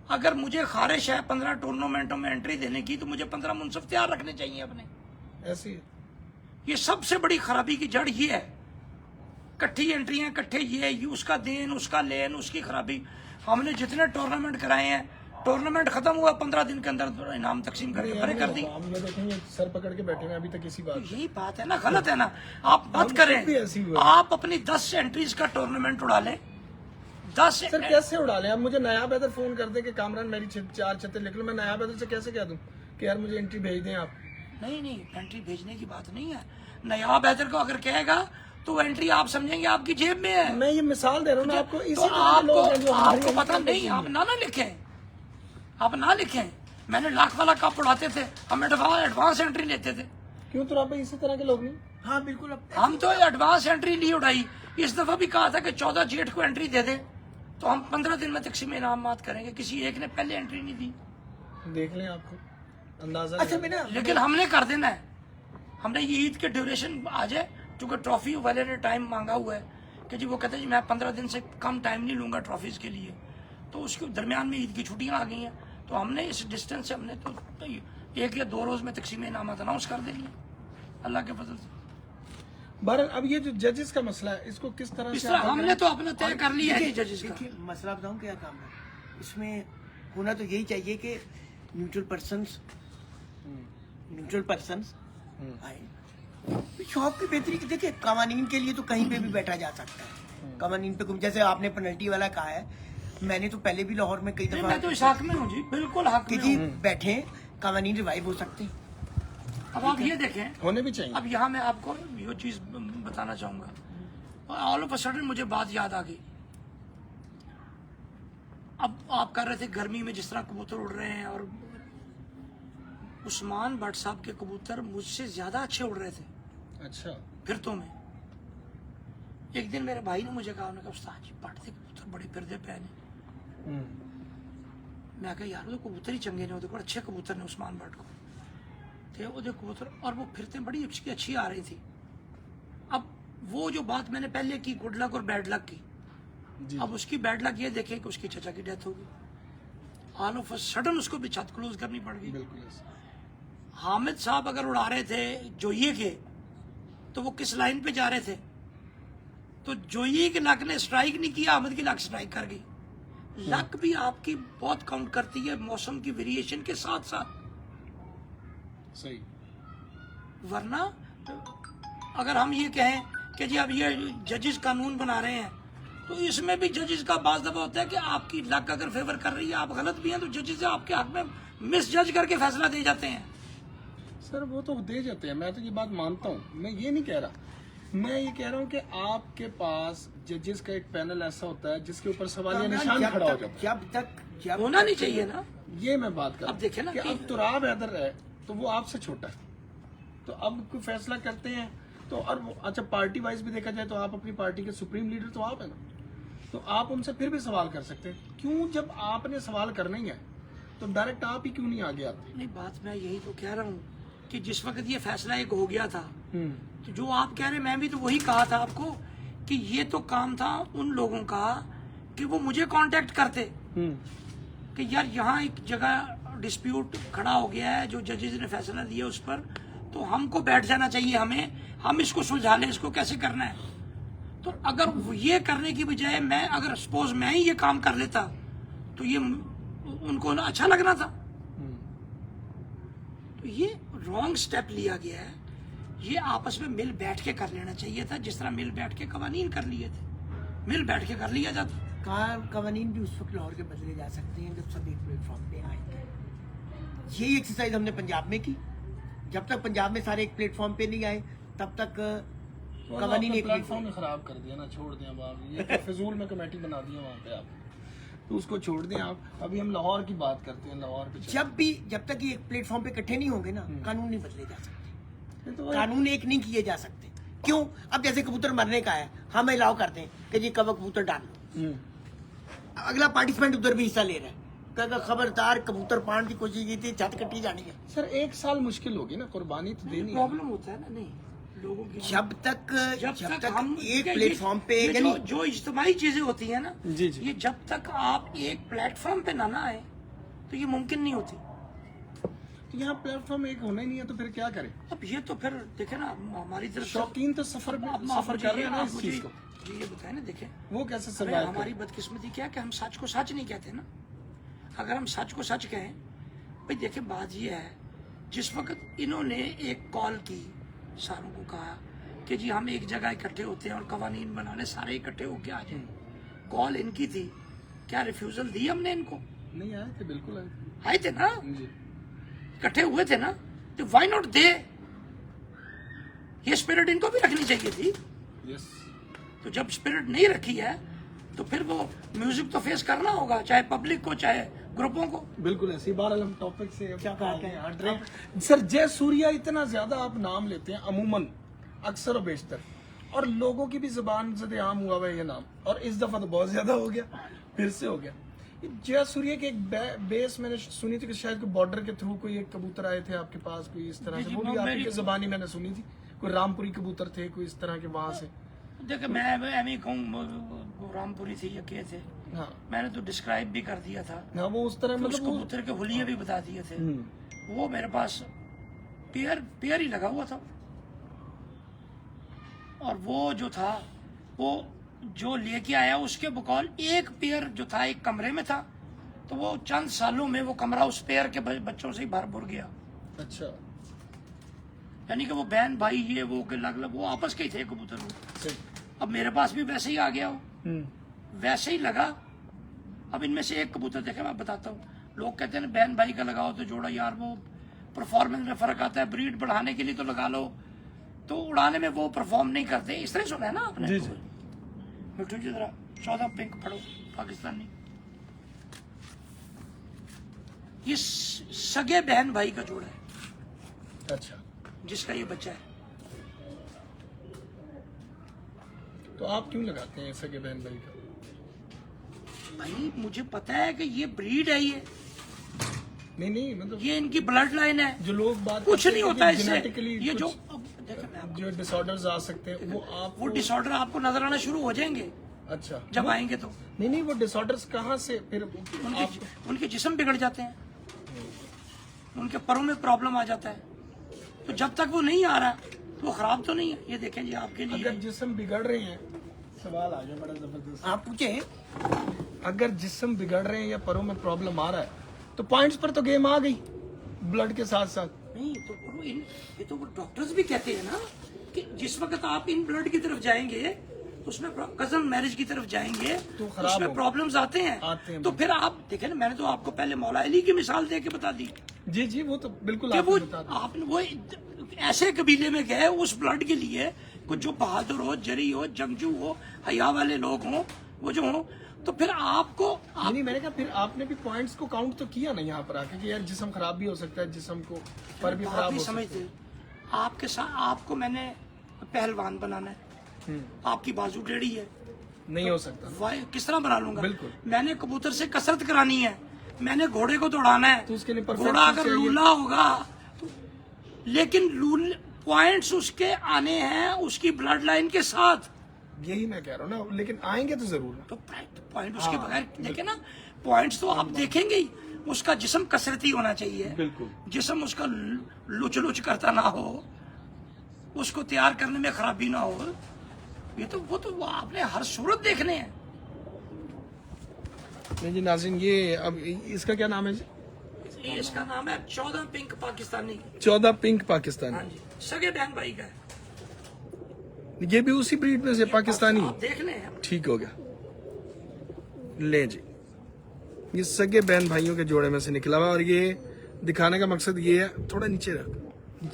اگر مجھے خواہش ہے 15 ٹورنامنٹوں میں انٹری دینے کی تو مجھے 15 منصف تیار رکھنے چاہیے اپنے. ایسی ہے. یہ سب سے بڑی خرابی کی جڑ یہ ہے، کٹھی انٹریاں، کٹھے یہ اس کا دین، اس کا لین، اس کی خرابی. ہم نے جتنے ٹورنامنٹ کرائے ہیں، ٹورنامنٹ ختم ہوا 15 دن کے اندر انعام تقسیم کر کے کر دی. ہم یہ دیکھیں یہ سر پکڑ کے بیٹھے ہیں ابھی تک اسی بات. یہی بات ہے نا، غلط ہے نا. آپ مت کریں، آپ اپنی 10 انٹریز کا ٹورنامنٹ اڑا لیں. 10 سر کیسے اڑا لیں؟ اب مجھے نایاب حیدر فون کر دیں کہ کامران میری 4 چھتیں لکھ لو، میں نایاب حیدر سے کیسے کہہ دوں کہ یار مجھے انٹری بھیج دیں آپ؟ نہیں، انٹری بھیجنے کی بات نہیں ہے. نایاب حیدر کو اگر کہے گا تو انٹری آپ سمجھیں گے آپ کی جیب میں ہے. میں یہ مثال دے رہا ہوں نا آپ کو. اسی تو آپ کو پتہ نہیں، آپ نہ لکھیں، آپ نہ لکھیں. میں نے لاکھ والا کپ اڑاتے تھے، ہم ایڈوانس انٹری لیتے تھے. کیوں تو آپ اسی طرح کے لوگ نہیں؟ ہاں بالکل. ہم تو ایڈوانس انٹری نہیں اڑائی. اس دفعہ بھی کہا تھا کہ 14 جیٹھ کو انٹری دے دیں تو ہم 15 دن میں تقسیم انعامات کریں گے. کسی ایک نے پہلے انٹری نہیں دی. دیکھ لیں آپ کو اندازہ अच्छा मैं ना لیکن ہم نے کر دینا ہے. ہم نے یہ عید کے ڈیوریشن آ جائے چونکہ ٹرافی والے نے ٹائم مانگا ہوا ہے کہ جی وہ کہتے ہیں جی میں 15 دن سے کم ٹائم نہیں لوں گا ٹرافیز کے لیے, تو اس کے درمیان میں عید کی چھٹیاں آ گئی ہیں, تو ہم نے اس ڈسٹینس سے ہم نے تو 1 یا 2 روز میں تقسیم انعامات اناؤنس کر دینی ہے اللہ کے فضل سے. بہرحال اب یہ جو ججز کا مسئلہ ہے اس کو کس طرح اس سے طرح آپ ہم نے تو اپنا طے کر لیا ہے دیکھیے ججز کا. دیکھیے مسئلہ بتاؤں کیا کام ہے اس میں ہونا تو یہی چاہیے کہ نیوٹرل پرسنس آئے. شاپ کی بہتری دیکھیے قوانین کے لیے تو کہیں پہ بھی بیٹھا جا سکتا ہے, قوانین پہ جیسے آپ نے پینلٹی والا کہا ہے, میں نے تو پہلے بھی لاہور میں کئی دفعہ میں تو اس حق میں ہوں جی, بالکل حق کہ میں جی ہوں. بیٹھے قوانین ریوائو ہو سکتے ہیں. اب آپ یہ دیکھیں, ہونے بھی چاہیے. اب یہاں میں آپ کو یہ چیز بتانا چاہوں گا, آل آف اے سڈن مجھے بات یاد آ گئی. اب آپ کر رہے تھے گرمی میں جس طرح کبوتر اڑ رہے ہیں, اور عثمان بٹ صاحب کے کبوتر مجھ سے زیادہ اچھے اڑ رہے تھے اچھا پھرتوں میں. ایک دن میرے بھائی نے مجھے کہا, انہوں نے کہا استاد جی بٹ کے کبوتر بڑے پھردے پہنے. میں کہا یار وہ کبوتر ہی چنگے نے, وہ بڑے اچھے کبوتر نے عثمان بٹ کو تھے وہ کبوتر, اور وہ پھرتے بڑی اچھی آ رہی تھی. اب وہ جو بات میں نے پہلے کی گڈ لک اور بیڈ لک کی, اب اس کی بیڈ لک یہ دیکھیں کہ اس کی چچا کی ڈیتھ ہو گئی. آل آف اے سڈن اس کو بھی چھت کلوز کرنی پڑ گئی. بالکل ایسا. حامد صاحب اگر اڑا رہے تھے جوئیے کے, تو وہ کس لائن پہ جا رہے تھے, تو جوئیے کے لک نے سٹرائک نہیں کیا, حامد کی لک سٹرائک کر گئی. لک بھی آپ کی بہت کاؤنٹ کرتی ہے موسم کی ویریشن کے ساتھ ساتھ. صحیح. ورنہ اگر ہم یہ کہیں کہ جی اب یہ ججز قانون بنا رہے ہیں, تو اس میں بھی ججز کا بعض دفعہ ہوتا ہے کہ آپ کی لک اگر فیور کر رہی ہے, آپ غلط بھی ہیں, تو ججز آپ کے حق میں مس جج کر کے فیصلہ دے جاتے ہیں. سر وہ تو دے جاتے ہیں, میں تو یہ بات مانتا ہوں, میں یہ نہیں کہہ رہا. میں یہ کہہ رہا ہوں کہ آپ کے پاس ججز کا ایک پینل ایسا ہوتا ہے جس کے اوپر سوالیہ نشان کھڑا ہو جاتا ہے. جب ہونا نہیں چاہیے نا. یہ میں بات کر اب دیکھیں نا کہ کہ- اب تراب حیدر ہے تو وہ آپ سے چھوٹا ہے, تو اب کوئی فیصلہ کرتے ہیں تو, اور اچھا پارٹی وائز بھی دیکھا جائے تو آپ اپنی پارٹی کے سپریم لیڈر تو آپ ہیں نا, تو آپ ان سے پھر بھی سوال کر سکتے ہیں. کیوں جب آپ نے سوال کرنا ہی ہے تو ڈائریکٹ آپ ہی کیوں نہیں آگے آتے؟ نہیں, بات میں یہی تو کہہ رہا ہوں کہ جس وقت یہ فیصلہ ایک ہو گیا تھا, تو جو آپ کہہ رہے ہیں میں بھی تو وہی کہا تھا آپ کو کہ یہ تو کام تھا ان لوگوں کا کہ وہ مجھے کانٹیکٹ کرتے کہ یار یہاں ایک جگہ ڈسپیوٹ کھڑا ہو گیا ہے, جو ججز نے فیصلہ دیا اس پر, تو ہم کو بیٹھ جانا چاہیے, ہم اس کو سلجھا لیں, اس کو کیسے کرنا ہے. تو اگر یہ کرنے کی بجائے میں اگر سپوز میں ہی یہ کام کر لیتا تو یہ ان کو اچھا لگنا تھا. تو یہ رانگ سٹیپ لیا گیا ہے. یہ آپس میں مل بیٹھ کے کر لینا چاہیے تھا, جس طرح مل بیٹھ کے قوانین کر لیے تھے, مل بیٹھ کے کر لیا جاتا. قوانین بھی اس وقت لاہور کے بدلے جا سکتے ہیں جب سب ایک پلیٹ فارم پہ آئیں گے. یہی ایکسرسائز ہم نے پنجاب میں کی. جب تک پنجاب میں سارے ایک پلیٹ فارم پہ نہیں آئے تب تک قوانین ایک پلیٹ فارم خراب کر دیا نا, چھوڑ دیں اب آپ, یہ تو فضول میں کمیٹی بنا دی ہے وہاں پہ آپ, تو اس کو چھوڑ دیں آپ. ابھی ہم لاہور کی بات کرتے ہیں, لاہور پہ جب تک یہ ایک پلیٹ فارم پہ اکٹھے نہیں ہوں گے نا, قانون نہیں بدلے جا سکتے, تو قانون ایک نہیں کیے جا سکتے. کیوں؟ اب جیسے کبوتر مرنے کا ہے, ہم الاؤ کرتے ہیں کہ جی کب کبوتر ڈال لو, اگلا پارٹیسپینٹ ادھر بھی حصہ لے رہا ہے کہ خبردار کبوتر پان کی کوشش کی تھی, چھت کٹی جانی ہے. سر 1 سال مشکل ہوگی نا, قربانی تو دینی ہے. پرابلم ہوتا ہے نا. نہیں, لوگوں کی جب تک ہم ایک پلیٹ فارم پہ یعنی جو اجتماعی چیزیں ہوتی ہیں نا, جی جی, یہ جب تک آپ ایک پلیٹ فارم پہ نہ آئے تو یہ ممکن نہیں ہوتی. تو یہاں پلیٹ فارم ایک ہونا ہی نہیں ہے تو پھر کیا کریں؟ اب یہ تو پھر دیکھیں نا, ہماری طرف شوقین تو سفر کر رہے ہیں نا اس چیز کو, یہ بتائیں نا, دیکھیں وہ کیسے ارے سروائیو ہماری بدقسمتی کیا کہ ہم سچ کو سچ نہیں کہتے نا. اگر ہم سچ کو سچ کہیں, بھائی دیکھیں بات یہ ہے, جس وقت انہوں نے ایک کال کی, ساروں کو کہا کہ جی ہم ایک جگہ اکٹھے ہوتے ہیں اور قوانین بنانے سارے اکٹھے ہو کے آ جائیں, کال ان کی تھی, کیا ریفیوزل دی ہم نے ان کو؟ نہیں آئے تھے, بالکل آئے تھے. آئے تھے نا, جی, اکٹھے ہوئے تھے نا, تو وائی ناٹ دے, یہ اسپرٹ ان کو بھی رکھنی چاہیے تھی. یس. تو جب اسپرٹ نہیں رکھی ہے تو پھر وہ میوزک تو فیس کرنا ہوگا, چاہے پبلک کو چاہے گروپوں کو. بالکل ایسی. بہرحال ہم ٹاپک سے کیا کہتے ہیں سر, جے سوریا اتنا زیادہ آپ نام لیتے ہیں عموماً, اکثر و بیشتر, اور لوگوں کی بھی زبان سے عام ہوا ہوا ہے یہ نام, اور اس دفعہ تو بہت زیادہ ہو گیا, پھر سے ہو گیا. जया सूर्य के एक बेस मैंने सुनी थी कि शायद कोई बॉर्डर के थ्रू कोई एक कबूतर आए थे आपके पास, कोई इस तरह जी, से, जी, वो भी वो आपकी मेरी- ज़बानी मैंने सुनी थी, कोई रामपुरी कबूतर थे, कोई इस तरह के वहां से। देखिए मैं एम ही कहूँ रामपुरी थे या के थे, हाँ मैंने तो डिस्क्राइब भी कर दिया था, हाँ, वो उस तरह तो उस मतलब वो कबूतर के हुलिये भी बता दिए थे। वो मेरे पास पेयर ही लगा हुआ था, और वो जो था वो जो लेके आया उसके बकौल एक पेयर जो था एक कमरे में था, तो वो चंद सालों में वो कमरा उस पेयर के बच्चों से ही भर भर गया। अच्छा यानी कि वो बहन भाई ये वो के अलग अलग वो आपस के ही थे कबूतर वो। सही। अब मेरे पास भी वैसे ही आ गया वो, वैसे ही लगा। अब इनमें से एक कबूतर देखे मैं बताता हूँ, लोग कहते हैं बहन भाई का लगाओ तो जोड़ा, यार वो परफॉर्मेंस में फर्क आता है, ब्रीड बढ़ाने के लिए तो लगा लो, तो उड़ाने में वो परफॉर्म नहीं करते। इस तरह सुना है ना आपने? जी, जी। मिठू जी जरा 14 पिंक पढ़ो पाकिस्तानी। ये सगे बहन भाई का जोड़ा है अच्छा, जिसका ये बच्चा है। तो आप क्यों लगाते हैं सगे बहन भाई का? भाई मुझे पता है कि ये ब्रीड है, नहीं मतलब ये इनकी ब्लड लाइन है, जो लोग बात कुछ करते नहीं हैं होता कि इससे। genetically ये जो कुछ अब देखें मैं आपको- जो डिसऑर्डर्स आ सकते हैं वो आप वो डिसऑर्डर आपको नजर आना शुरू हो जाएंगे अच्छा जब आएंगे तो। नहीं वो डिसऑर्डर्स कहाँ से फिर आप उनके जिस्म बिगड़ जाते हैं, उनके परों में प्रॉब्लम आ जाता है। तो जब तक वो नहीं आ रहा तो वो खराब तो नहीं है। ये देखें जी आपके लिए अगर जिस्म बिगड़ रहे हैं, सवाल आ गया बड़ा जबरदस्त, आप पूछे अगर जिस्म बिगड़ रहे हैं या परों में प्रॉब्लम आ रहा है तो पॉइंट्स पर तो गेम आ गई ब्लड के साथ साथ। नहीं तो वो ये तो वो डॉक्टर्स भी कहते हैं ना कि जिस वक्त आप इन ब्लड की तरफ जाएंगे उसमें कजन मैरिज की तरफ जाएंगे तो खराब उसमें होगा। प्रॉब्लम्स आते हैं तो फिर आप देखें ना, मैंने तो आपको पहले मौला अली की मिसाल दे के बता दी जी वो तो बिल्कुल कि आपने वो बता दिया। आपने वो ऐसे कबीले में गए उस ब्लड के लिए, कुछ जो बहादुर हो, जरी हो, जंगजू हो, हया वाले लोग हों, वो जो हो, तो फिर आपको नहीं मैंने कहा फिर आपने भी पॉइंट्स को काउंट तो किया ना यहाँ पर आके कि यार जिस्म खराब भी हो सकता है, जिस्म को पर भी आप खराब भी हो सकता समझते आपके साथ आपको मैंने पहलवान बनाना है, आपकी बाजू टेढ़ी है, है। नहीं हो सकता। वाह किस तरह बना लूंगा? बिल्कुल। मैंने कबूतर से कसरत करानी है, मैंने घोड़े को दौड़ाना है, तो उसके लिए perfect घोड़ा अगर चाहिए। लूला होगा तो, लेकिन लूल पॉइंट्स उसके आने हैं उसकी ब्लड लाइन के साथ, यही मैं कह रहा हूँ ना, लेकिन आएंगे तो जरूर ना। तो पॉइंट उसके बगैर देखे ना, पॉइंट्स तो आप देखेंगे ही। उसका जिस्म कसरती होना चाहिए, बिल्कुल। जिस्म उसका लुच लुच करता ना हो, उसको तैयार करने में खराबी ना हो। ये तो वो आपने हर सूरत देखने हैं। नहीं जी नाज़रीन, ये अब इसका क्या नाम है जी? इसका नाम है 14 पिंक पाकिस्तानी। 14 पिंक पाकिस्तानी। हाँ जी, सगे बहन भाई का है। ये भी उसी ब्रीड में से पाकिस्तानी? आप देख लें हैं। ठीक हो गया, ले जी, ये सगे बहन भाइयों के जोड़े में से निकला हुआ, और ये दिखाने का मकसद ये है, थोड़ा नीचे रख,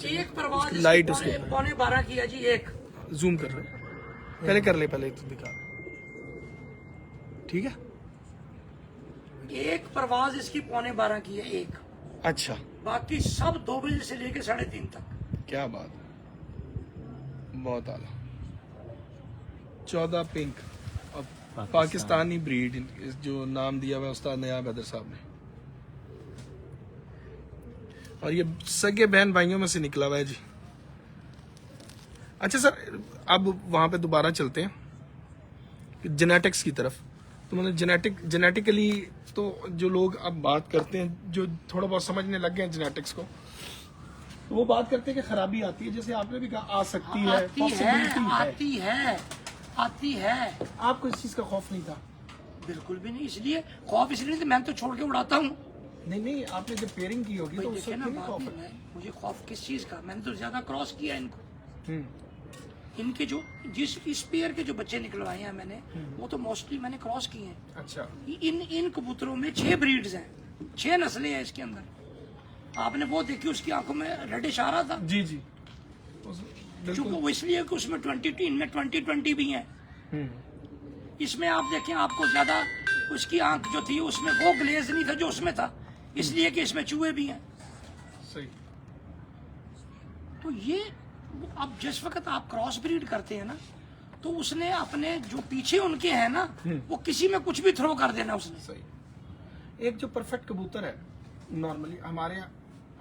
एक परवाज लाइट इसकी उसके पौने 12 की है जी। एक जूम कर रहे, पहले कर ले, पहले तो दिखा, ठीक है। एक परवाज इसकी पौने 12 की है एक, अच्छा, बाकी सब 2 बजे से लेके 3:30 तक। क्या बात है, बहुत आला। 14 पिंक और पाकिस्तानी ब्रीड, जो नाम दिया हुआ है उस्ताद नयाब हैदर साहब ने, और ये सगे बहन भाइयों में से निकला हुआ है जी। अच्छा सर, अब वहां पे दोबारा चलते हैं जेनेटिक्स की तरफ। तो मतलब जेनेटिकली तो जो लोग अब बात करते हैं, जो थोड़ा बहुत समझने लग गए हैं जेनेटिक्स को, तो वो बात करते हैं कि खराबी आती है, जैसे आपने भी कहा आ सकती है, possibility है। आती है। आपको इस चीज का खौफ नहीं था? बिल्कुल भी नहीं, इसलिए खौफ इसलिए नहीं, मैं तो छोड़ के उड़ाता हूँ। नहीं आपने जब पेयरिंग की होगी तो भाई उस देखिए वक्त ना, नहीं बात खौफ नहीं है? है। मुझे खौफ किस चीज का? मैंने तो ज्यादा क्रॉस किया इनको। हम्म, इनके जो इस पेयर के जो बच्चे निकलवाए हैं मैंने, वो तो मोस्टली मैंने क्रॉस किए हैं। अच्छा, इन कबूतरों में 6 ब्रीड्स हैं, 6 नस्लें हैं इसके अंदर। आपने वो देखी, उसकी आंखों में रेडिश आ रहा था, जी क्योंकि बिल्कुल। वो इसलिए कि उसमें 20 भी हैं। इसमें आप देखें, आपको ज्यादा उसकी आंख जो थी उसमें वो ग्लेज नहीं था जो उसमें था, इसलिए कि इसमें चूहे भी हैं। सही। तो ये अब जिस वक्त आप क्रॉस ब्रीड करते हैं ना, तो उसने अपने जो पीछे उनके हैं ना, वो किसी में कुछ भी थ्रो कर देना उसने। सही। एक जो परफेक्ट कबूतर है नॉर्मली हमारे यहाँ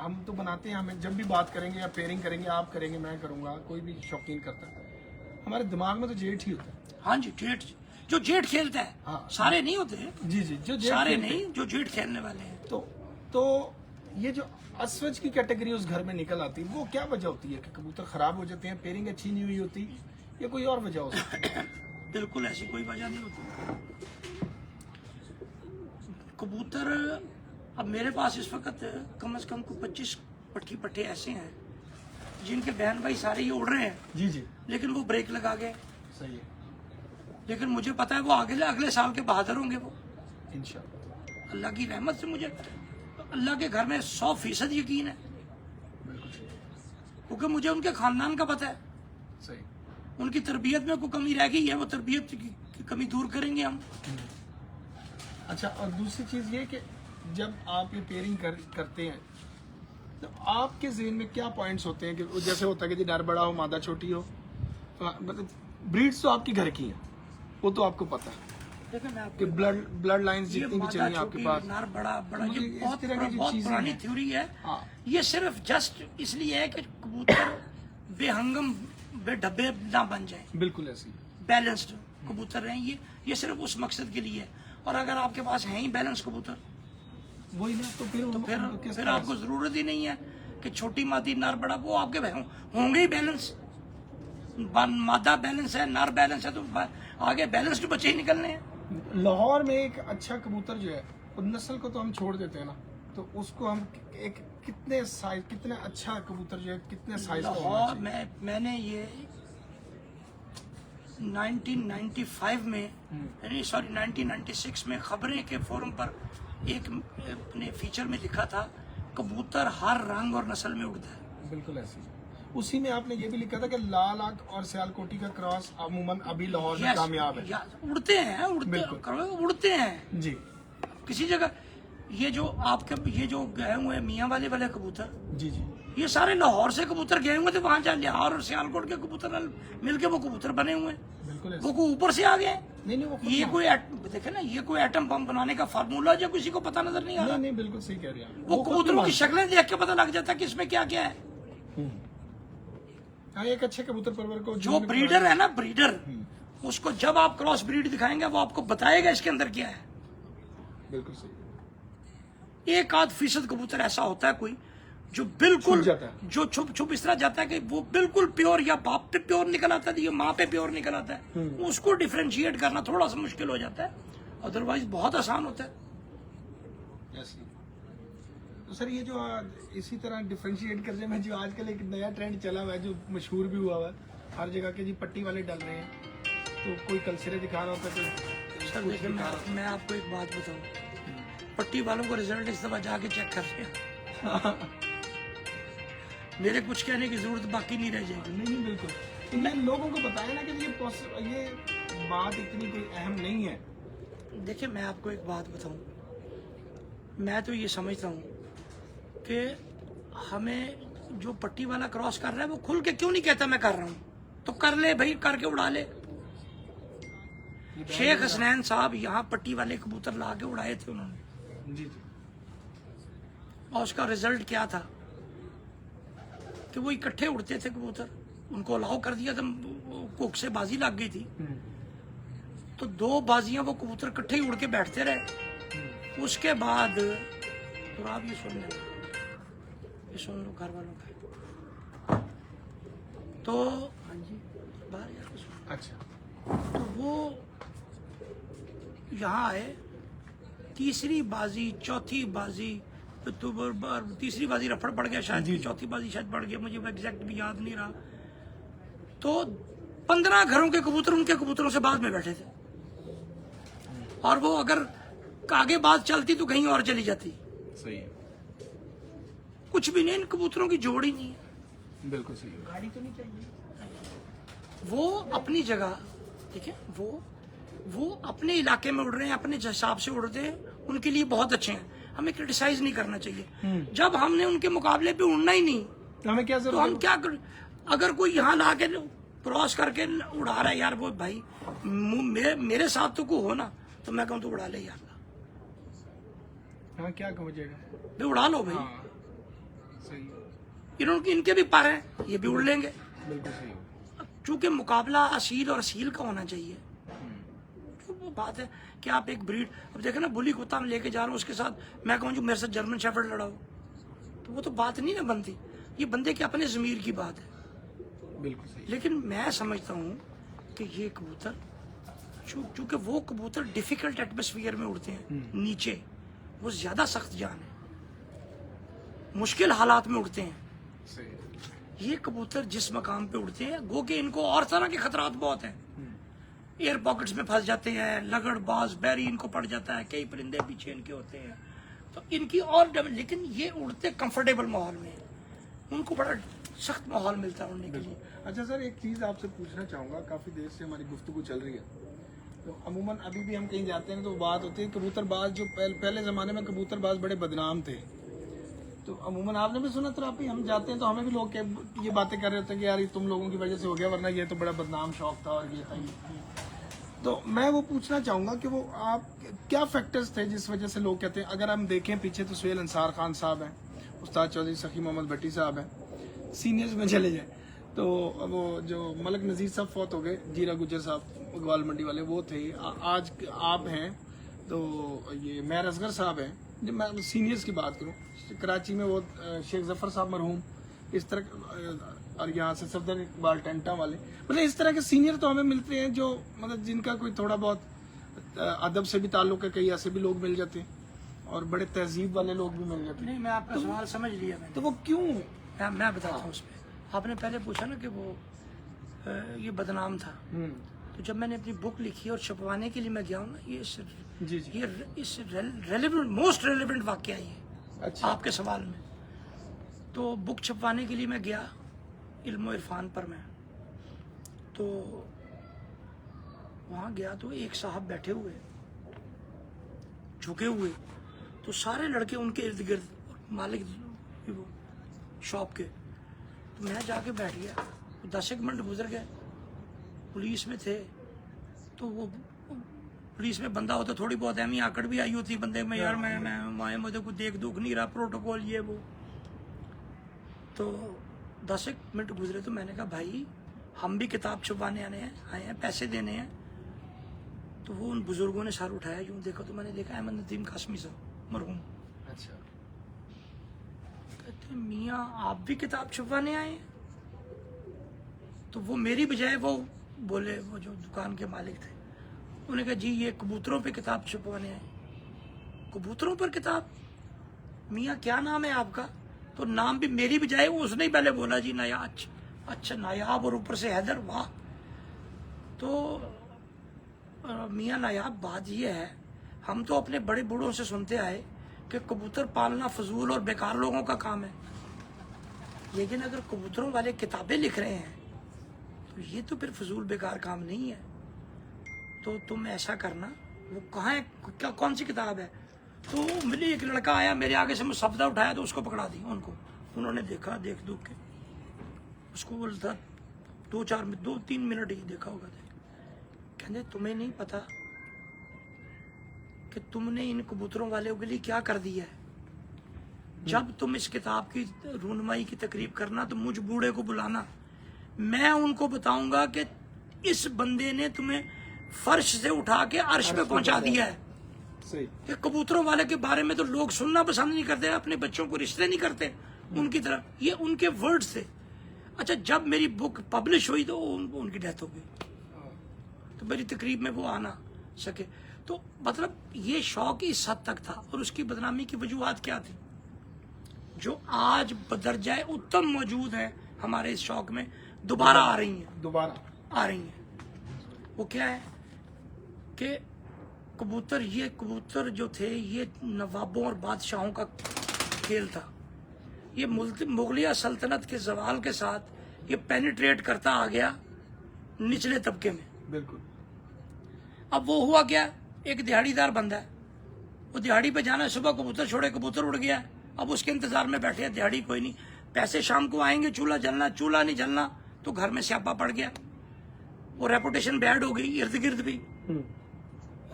हम तो बनाते हैं, हमें जब भी बात करेंगे या पेयरिंग करेंगे, आप करेंगे, मैं करूंगा, कोई भी शौकीन करता है, हमारे दिमाग में तो जेठ ही होता है। हाँ जी, जेठ, जो जेठ खेलता है, हाँ। सारे नहीं होते हैं, जी जी, जो जेठ सारे खेलते हैं। नहीं, जो जेठ खेलने वाले हैं। तो ये जो अस्वज की कैटेगरी उस घर में निकल आती है, वो क्या वजह होती है कि कबूतर खराब हो जाते हैं, पेयरिंग अच्छी नहीं हुई होती, या कोई और वजह हो सकती है? बिल्कुल ऐसी कोई वजह नहीं होती। कबूतर, अब मेरे पास इस वक्त कम से कम 25 पट्टे ऐसे हैं जिनके बहन भाई सारे ये उड़ रहे हैं, जी जी, लेकिन वो ब्रेक लगा गए। सही है, लेकिन मुझे पता है वो अगले साल के बहादुर होंगे वो, इंशाल्लाह। अल्लाह की रहमत से। मुझे अल्लाह के घर में 100% यकीन है, बिल्कुल सही, क्योंकि मुझे उनके खानदान का पता है। सही। उनकी तरबियत में कोई कमी रह गई है, वो तरबियत की कमी दूर करेंगे हम। अच्छा, और दूसरी चीज ये कि जब आप ये पेयरिंग करते हैं तो आपके ज़हन में क्या पॉइंट्स होते हैं कि जैसे होता है कि जी नर बड़ा हो मादा छोटी हो, तो मतलब ब्रीड्स तो आपकी घर की हैं, वो तो आपको पता है देखिए मैं कि आपको ब्लड लाइंस ये जितनी भी मादा चली आपके छोटी, पास, नार बड़ा बड़ा, मुझे ये इस बहुत तरह की जो बहुत चीजें पुरानी हैं। थ्योरी है। हाँ। ये सिर्फ जस्ट इसलिए है कि कबूतर बेहंगम बेढब्बे ना बन जाए, बिल्कुल ऐसी। बैलेंस्ड कबूतर रहें। ये सिर्फ उस मकसद के लिए है। और अगर आपके पास है ही बैलेंस कबूतर, वही ना, तो फिर उनको किस फिर तरह आपको जरूरत ही नहीं है कि छोटी मादी नार बड़ा, वो आपके होंगे ही बैलेंस। मादा बैलेंस है, नार बैलेंस है, तो आगे बैलेंस्ड बच्चे ही निकलने हैं। से लाहौर में एक अच्छा कबूतर जो है, उस नस्ल को तो हम छोड़ देते हैं ना, तो उसको हम एक कितने साइज, कितने अच्छा कबूतर जो है कितने साइज का होना लाहौर चाहिए? मैंने ये 1995 में, नहीं सॉरी 1996 में खबरें के फोरम पर एक अपने फीचर में लिखा था, कबूतर हर रंग और नस्ल में उड़ता है। बिल्कुल ऐसी। उसी में आपने ये भी लिखा था कि लाल आंख और सियालकोटी का क्रॉस अमूमन अभी लाहौर में Yes, कामयाब है। उड़ते हैं, उड़ते हैं जी किसी जगह। ये जो गए हुए मियाँ वाले कबूतर, जी जी, ये सारे लाहौर से कबूतर गए हुए थे, वहां जा लाहौर और सियालकोट के कबूतर मिलके वो कबूतर बने हुए हैं। बिल्कुल ऐसी। वो कोई ऊपर से आ गए। नहीं वो खुद ये ना- कोई देखे ना, ये कोई एटम बम बनाने का फार्मूला जो किसी को पता नजर नहीं आ रहा। नहीं बिल्कुल सही कह रहे हैं आप। वो खुद कबूतरों भी की शक्लें देख के पता लग जाता है कि इसमें क्या क्या है। हाँ, एक अच्छे कबूतर परवर को जो ब्रीडर है ना, ब्रीडर, उसको जब आप क्रॉस ब्रीड दिखाएंगे वो आपको बताएगा इसके अंदर क्या है। बिल्कुल सही। 1-8% कबूतर ऐसा होता है कोई जो बिल्कुल छुप जाता है। जो छुप इस तरह जाता है कि वो बिल्कुल प्योर, या बाप पे प्योर निकल आता है या माँ पे प्योर निकल आता है। उसको डिफरेंशिएट करना थोड़ा सा मुश्किल हो जाता है, अदरवाइज बहुत आसान होता है। ऐसी। तो सर ये जो इसी तरह डिफरेंशिएट करने में जो आजकल एक नया ट्रेंड चला हुआ है, जो मशहूर भी हुआ है हर जगह के, जी पट्टी वाले डल रहे हैं, तो कोई कलसिरे दिखा रहा होता है, कोई सर देखिए, मैं आपको एक बात बताऊं, पट्टी वालों को रिजल्ट इस दफा जाके चेक कर रहे हैं। मेरे कुछ कहने की जरूरत बाकी नहीं रह जाएगी। नहीं बिल्कुल। इन्हें लोगों को बताया ना कि ये बात इतनी कोई अहम नहीं है। देखिए मैं आपको एक बात बताऊं, मैं तो ये समझता हूं कि हमें जो पट्टी वाला क्रॉस कर रहा है वो खुल के क्यों नहीं कहता मैं कर रहा हूं, तो कर ले भाई, करके उड़ा ले। शेख हसनैन साहब यहाँ पट्टी वाले कबूतर ला के उड़ाए थे उन्होंने, जी और उसका रिजल्ट क्या था कि वो इकट्ठे उड़ते थे कबूतर, उनको अलाउ कर दिया था, कुक से बाजी लग गई थी, तो 2 बाजियां वो कबूतर इकट्ठे ही उड़ के बैठते रहे। उसके बाद तो आप ये सुन लो, ये सुन लो घर वालों का, तो हाँ जी बाहर जाके सुनो। अच्छा। तो वो यहाँ आए, तीसरी बाजी, चौथी बाजी, तो तीसरी बाजी रफड़ पड़ गया शायद, चौथी बाजी शायद पड़ गया, मुझे एग्जैक्ट भी याद नहीं रहा। तो 15 घरों के कबूतर उनके कबूतरों से बाद में बैठे थे, और वो अगर आगे बात चलती तो कहीं और चली जाती। सही है, कुछ भी नहीं, इन कबूतरों की जोड़ ही नहीं है। बिल्कुल सही है। गाड़ी तो नहीं चाहिए। वो अपनी जगह, ठीक है, वो अपने इलाके में उड़ रहे हैं, अपने हिसाब से उड़ते हैं, उनके लिए बहुत अच्छे हैं, हमें क्रिटिसाइज नहीं करना चाहिए। जब हमने उनके मुकाबले पे उड़ना ही नहीं, हमें क्या तो जरूरत हम क्या अगर कोई यहाँ ला के क्रॉस करके उड़ा रहा है, यार वो भाई मेरे साथ तो कोई हो ना, तो मैं कहूँ तो उड़ा ले यार, हाँ क्या कवजेगा, भी उड़ा लो भाई, हाँ सही, इनके भी पर हैं, ये भी उड़ लेंगे। बिल्कुल सही होगा। चूंकि मुकाबला असील और असील का होना चाहिए, तो वो बात है कि आप एक ब्रीड, अब देखे ना बुली कुत्ता में लेके जा रहा हूँ, उसके साथ मैं कहूँ जो मेरे साथ जर्मन शेफर्ड लड़ा हो, तो वो तो बात नहीं ना बनती, ये बंदे के अपने ज़मीर की बात है। बिल्कुल सही। लेकिन मैं समझता हूँ कि ये कबूतर, चूंकि वो कबूतर डिफिकल्ट एटमॉस्फेयर में उड़ते हैं, नीचे वो ज्यादा सख्त जान है, मुश्किल हालात में उड़ते हैं। सही। ये कबूतर जिस मकाम पे उड़ते हैं, गो के इनको और तरह के खतरात बहुत हैं, एयर पॉकेट्स में फंस जाते हैं, लगड़ बाज बैरी इनको पड़ जाता है, कई परिंदे पीछे इनके होते हैं, तो इनकी और लेकिन ये उड़ते कंफर्टेबल माहौल में, उनको बड़ा सख्त माहौल मिलता है उड़ने के लिए। अच्छा सर, एक चीज़ आपसे पूछना चाहूँगा, काफ़ी देर से हमारी गुफ्तगू चल रही है, तो अमूमन अभी भी हम कहीं जाते हैं तो बात होती है कबूतरबाज, जो पहले ज़माने में कबूतरबाज बड़े बदनाम थे, तो अमूमन आपने भी सुना तो आप हम जाते हैं तो हमें भी लोग ये बातें कर रहे होते हैं कि यार ये तुम लोगों की वजह से हो गया, वरना ये तो बड़ा बदनाम शौक था और ये था ये। तो मैं वो पूछना चाहूँगा कि वो आप क्या फैक्टर्स थे जिस वजह से लोग कहते हैं, अगर हम देखें पीछे तो सुहेल अंसार खान साहब हैं, उस्ताद चौधरी सखी मोहम्मद भट्टी साहब हैं, सीनियर्स में चले जाए तो वो जो मलक नज़ीर साहब फौत हो गए, जीरा गुजर साहब ग्वाल मंडी वाले वो थे, आज आप हैं, तो ये मेहर असगर साहब हैं, जब मैं सीनियर्स की बात करूं, कराची में वो शेख जफर साहब मरहूम, इस तरह, और यहाँ से सफदर इकबाल टेंटा वाले, मतलब इस तरह के सीनियर तो हमें मिलते हैं जो मतलब जिनका कोई थोड़ा बहुत अदब से भी ताल्लुक है, कई ऐसे भी लोग मिल जाते हैं और बड़े तहजीब वाले लोग भी मिल जाते हैं। नहीं, मैं आपका सवाल समझ लिया मैंने, तो वो क्यों? मैं बताता हूँ उसमें। आपने पहले पूछा ना कि वो ये बदनाम था, तो जब मैंने अपनी बुक लिखी और छपवाने के लिए मैं गया हूँ ना, ये इस रेलेवेंट, मोस्ट रेलेवेंट वाकया ये अच्छा। आपके सवाल में, तो बुक छपवाने के लिए मैं गया इल्म इरफान पर, मैं तो वहाँ गया तो एक साहब बैठे हुए झुके हुए, तो सारे लड़के उनके इर्द गिर्द, मालिक वो शॉप के, तो मैं जाके बैठ गया, 10 मिनट गुजर गए, पुलिस में थे, तो वो पुलिस में बंदा होता थोड़ी बहुत अहमी आकड़ भी आई होती बंदे में, यार मैं मुझे को देख दुख नहीं रहा, प्रोटोकॉल ये वो, तो 10 मिनट गुजरे तो मैंने कहा भाई हम भी किताब छुपाने आए हैं, पैसे देने हैं, तो वो उन बुजुर्गों ने सर उठाया, यूं देखा तो मैंने देखा अहमद नदीम कासमी साहब मरहूम। अच्छा। कहते मियाँ आप भी किताब छुपाने आए हैं? तो वो मेरी बजाय वो बोले, वो जो दुकान के मालिक थे, उन्होंने कहा जी ये कबूतरों पे किताब छुपवाने आए। कबूतरों पर किताब? मियाँ क्या नाम है आपका? तो नाम भी मेरी बजाय उसने ही पहले बोला जी नायाब। अच्छा नायाब, और ऊपर से हैदर, वाह। तो मियाँ नायाब, बात ये है, हम तो अपने बड़े बूढ़ों से सुनते आए कि कबूतर पालना फजूल और बेकार लोगों का काम है, लेकिन अगर कबूतरों वाले किताबें लिख रहे हैं तो ये तो फिर फजूल बेकार काम नहीं है। तो तुम ऐसा करना, वो कहाँ है, क्या कौन सी किताब है? तो मिली, एक लड़का आया मेरे आगे से, मुसब्दा उठाया तो उसको पकड़ा दी उनको, उन्होंने देखा, देख दुख के उसको बोलता 2-3 मिनट ही देखा होगा, कहते तुम्हें नहीं पता कि तुमने इन कबूतरों वालों के लिए क्या कर दिया है? जब तुम इस किताब की रूनमाई की तकरीब करना तो मुझ बूढ़े को बुलाना, मैं उनको बताऊंगा कि इस बंदे ने तुम्हें फर्श से उठा के अर्श पे पहुंचा दिया है। सही। कि कबूतरों वाले के बारे में तो लोग सुनना पसंद नहीं करते, अपने बच्चों को रिश्ते नहीं करते उनकी तरफ, ये उनके वर्ड्स थे। अच्छा, जब मेरी बुक पब्लिश हुई तो उनकी डेथ हो गई, तो मेरी तकरीब में वो आना सके। तो मतलब ये शौक इस हद तक था, और उसकी बदनामी की वजूहात क्या थी जो आज बदरजाए उत्तम मौजूद है हमारे इस शौक में, दोबारा आ रही हैं। वो क्या है कि ये कबूतर जो थे, ये नवाबों और बादशाहों का खेल था। ये मुगलिया सल्तनत के जवाल के साथ ये पेनिट्रेट करता आ गया निचले तबके में। बिल्कुल। अब वो हुआ क्या, एक दिहाड़ीदार बंदा है, वो दिहाड़ी पे जाना है, सुबह कबूतर छोड़े, कबूतर उड़ गया, अब उसके इंतजार में बैठे हैं, दिहाड़ी कोई नहीं, पैसे शाम को आएंगे, चूल्हा जलना, चूल्हा नहीं जलना, तो घर में स्यापा पड़ गया, वो रेपुटेशन बैड हो गई, इर्द गिर्द भी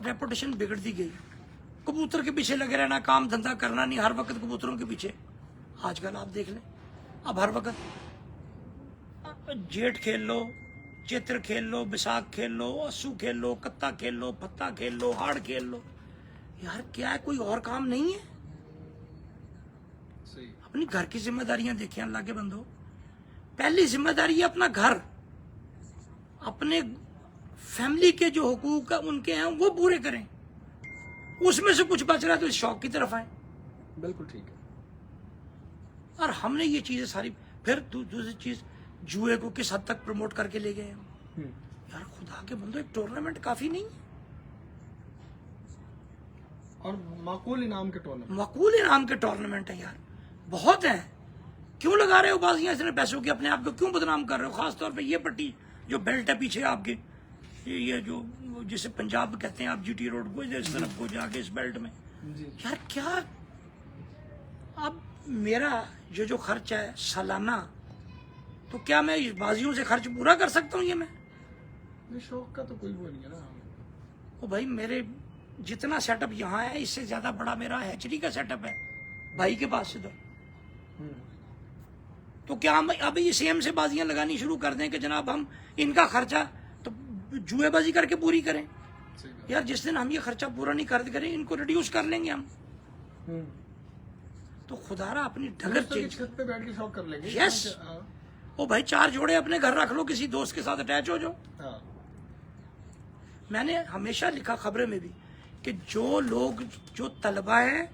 रेपुटेशन बिगड़ती गई, कबूतर के पीछे लगे रहना, काम धंधा करना नहीं, हर वक्त कबूतरों के पीछे। आजकल आप देख लें, अब हर वक्त जेठ खेल लो, चैत्र खेल लो, बैसाख खेल लो, अस्सू खेल लो, कत्ता खेल लो, पत्ता खेल लो, हाड़ खेल लो। यार क्या है, कोई और काम नहीं है? सही। अपनी घर की जिम्मेदारियां देखें अल्लाह के बंदो। पहली जिम्मेदारी है अपना घर, अपने फैमिली के जो हुकूक है उनके हैं वो पूरे करें। उसमें से कुछ बच रहा है तो इस शौक की तरफ आए। बिल्कुल ठीक है। और हमने ये चीजें सारी, फिर दूसरी चीज, जुए को किस हद तक प्रमोट करके ले गए हम। यार खुदा के बंदो, एक टूर्नामेंट काफी नहीं है? और माकूल इनाम के टूर्नामेंट, मकबूल इनाम के टूर्नामेंट है यार, बहुत हैं। क्यों लगा रहे हो बाजियां इतने पैसों की? अपने आप को क्यों बदनाम कर रहे हो? खास तौर पे ये पट्टी जो बेल्ट है पीछे आपके, ये जो जिसे पंजाब कहते हैं आप, जीटी रोड को इस तरफ को जाके इस बेल्ट में, यार क्या। अब मेरा जो खर्च है सालाना, तो क्या मैं इस बाजियों से खर्च पूरा कर सकता हूँ? ये मैं ये शौक का तो कोई वो नहीं है ना। ओ भाई, मेरे जितना सेटअप यहाँ है इससे ज्यादा बड़ा मेरा हैचरी का सेटअप है भाई के पास इधर। तो क्या हम अभी सेम से बाजियां लगानी शुरू कर दें कि जनाब हम इनका खर्चा तो जुएबाजी करके पूरी करें? यार जिस दिन हम ये खर्चा पूरा नहीं कर करें, इनको रिड्यूस कर लेंगे हम। तो खुदारा अपनी ढगर चेंज, छत पे बैठ के शौक कर लेंगे। यस। ओ भाई, 4 जोड़े अपने घर रख लो, किसी दोस्त के साथ अटैच हो जाओ। हाँ। मैंने हमेशा लिखा खबरें में भी कि जो लोग, जो तलबा हैं,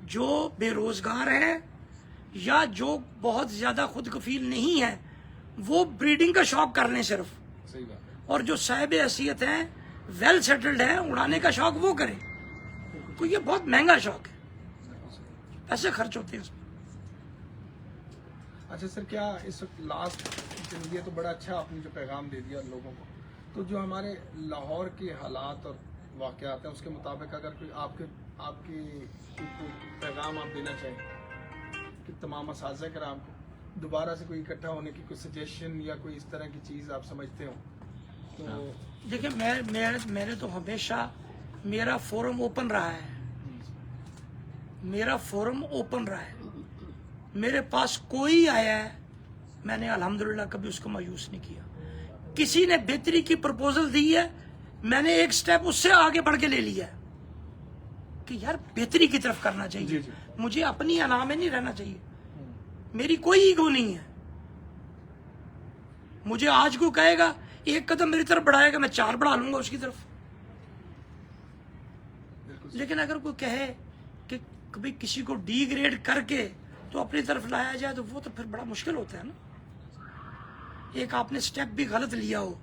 जो बेरोजगार हैं, या जो बहुत ज्यादा खुद कफील नहीं है, वो ब्रीडिंग का शौक कर लें सिर्फ। सही बात है। और जो साहिब हैसियत हैं, वेल सेटल्ड हैं, उड़ाने का शौक वो करें। तो ये बहुत महंगा शौक है, पैसे खर्च होते हैं उसमें। अच्छा सर, क्या इस वक्त लास्ट ये तो बड़ा अच्छा आपने जो पैगाम दे दिया लोगों को, तो जो हमारे लाहौर के हालात और वाक़यात हैं उसके मुताबिक अगर कोई आपके पैगाम आप देना चाहें कि तमाम असातिज़ा कराम को दोबारा से कोई इकट्ठा होने की कोई सजेशन या कोई इस तरह की चीज़ आप समझते हो तो? देखिए, मैंने तो हमेशा, मेरा फोरम ओपन रहा है, मेरा फोरम ओपन रहा है। मेरे पास कोई आया है, मैंने अल्हम्दुलिल्लाह कभी उसको मायूस नहीं किया। किसी ने बेहतरी की प्रपोजल दी है, मैंने एक स्टेप उससे आगे बढ़ के ले लिया है कि यार बेहतरी की तरफ करना चाहिए। जी। मुझे अपनी अना में नहीं रहना चाहिए, मेरी कोई ईगो नहीं है। मुझे आज को कहेगा, एक कदम मेरी तरफ बढ़ाएगा, मैं 4 बढ़ा लूंगा उसकी तरफ। लेकिन अगर कोई कहे कि कभी किसी को डिग्रेड करके तो अपनी तरफ लाया जाए, तो वो तो फिर बड़ा मुश्किल होता है ना। एक आपने स्टेप भी गलत लिया हो,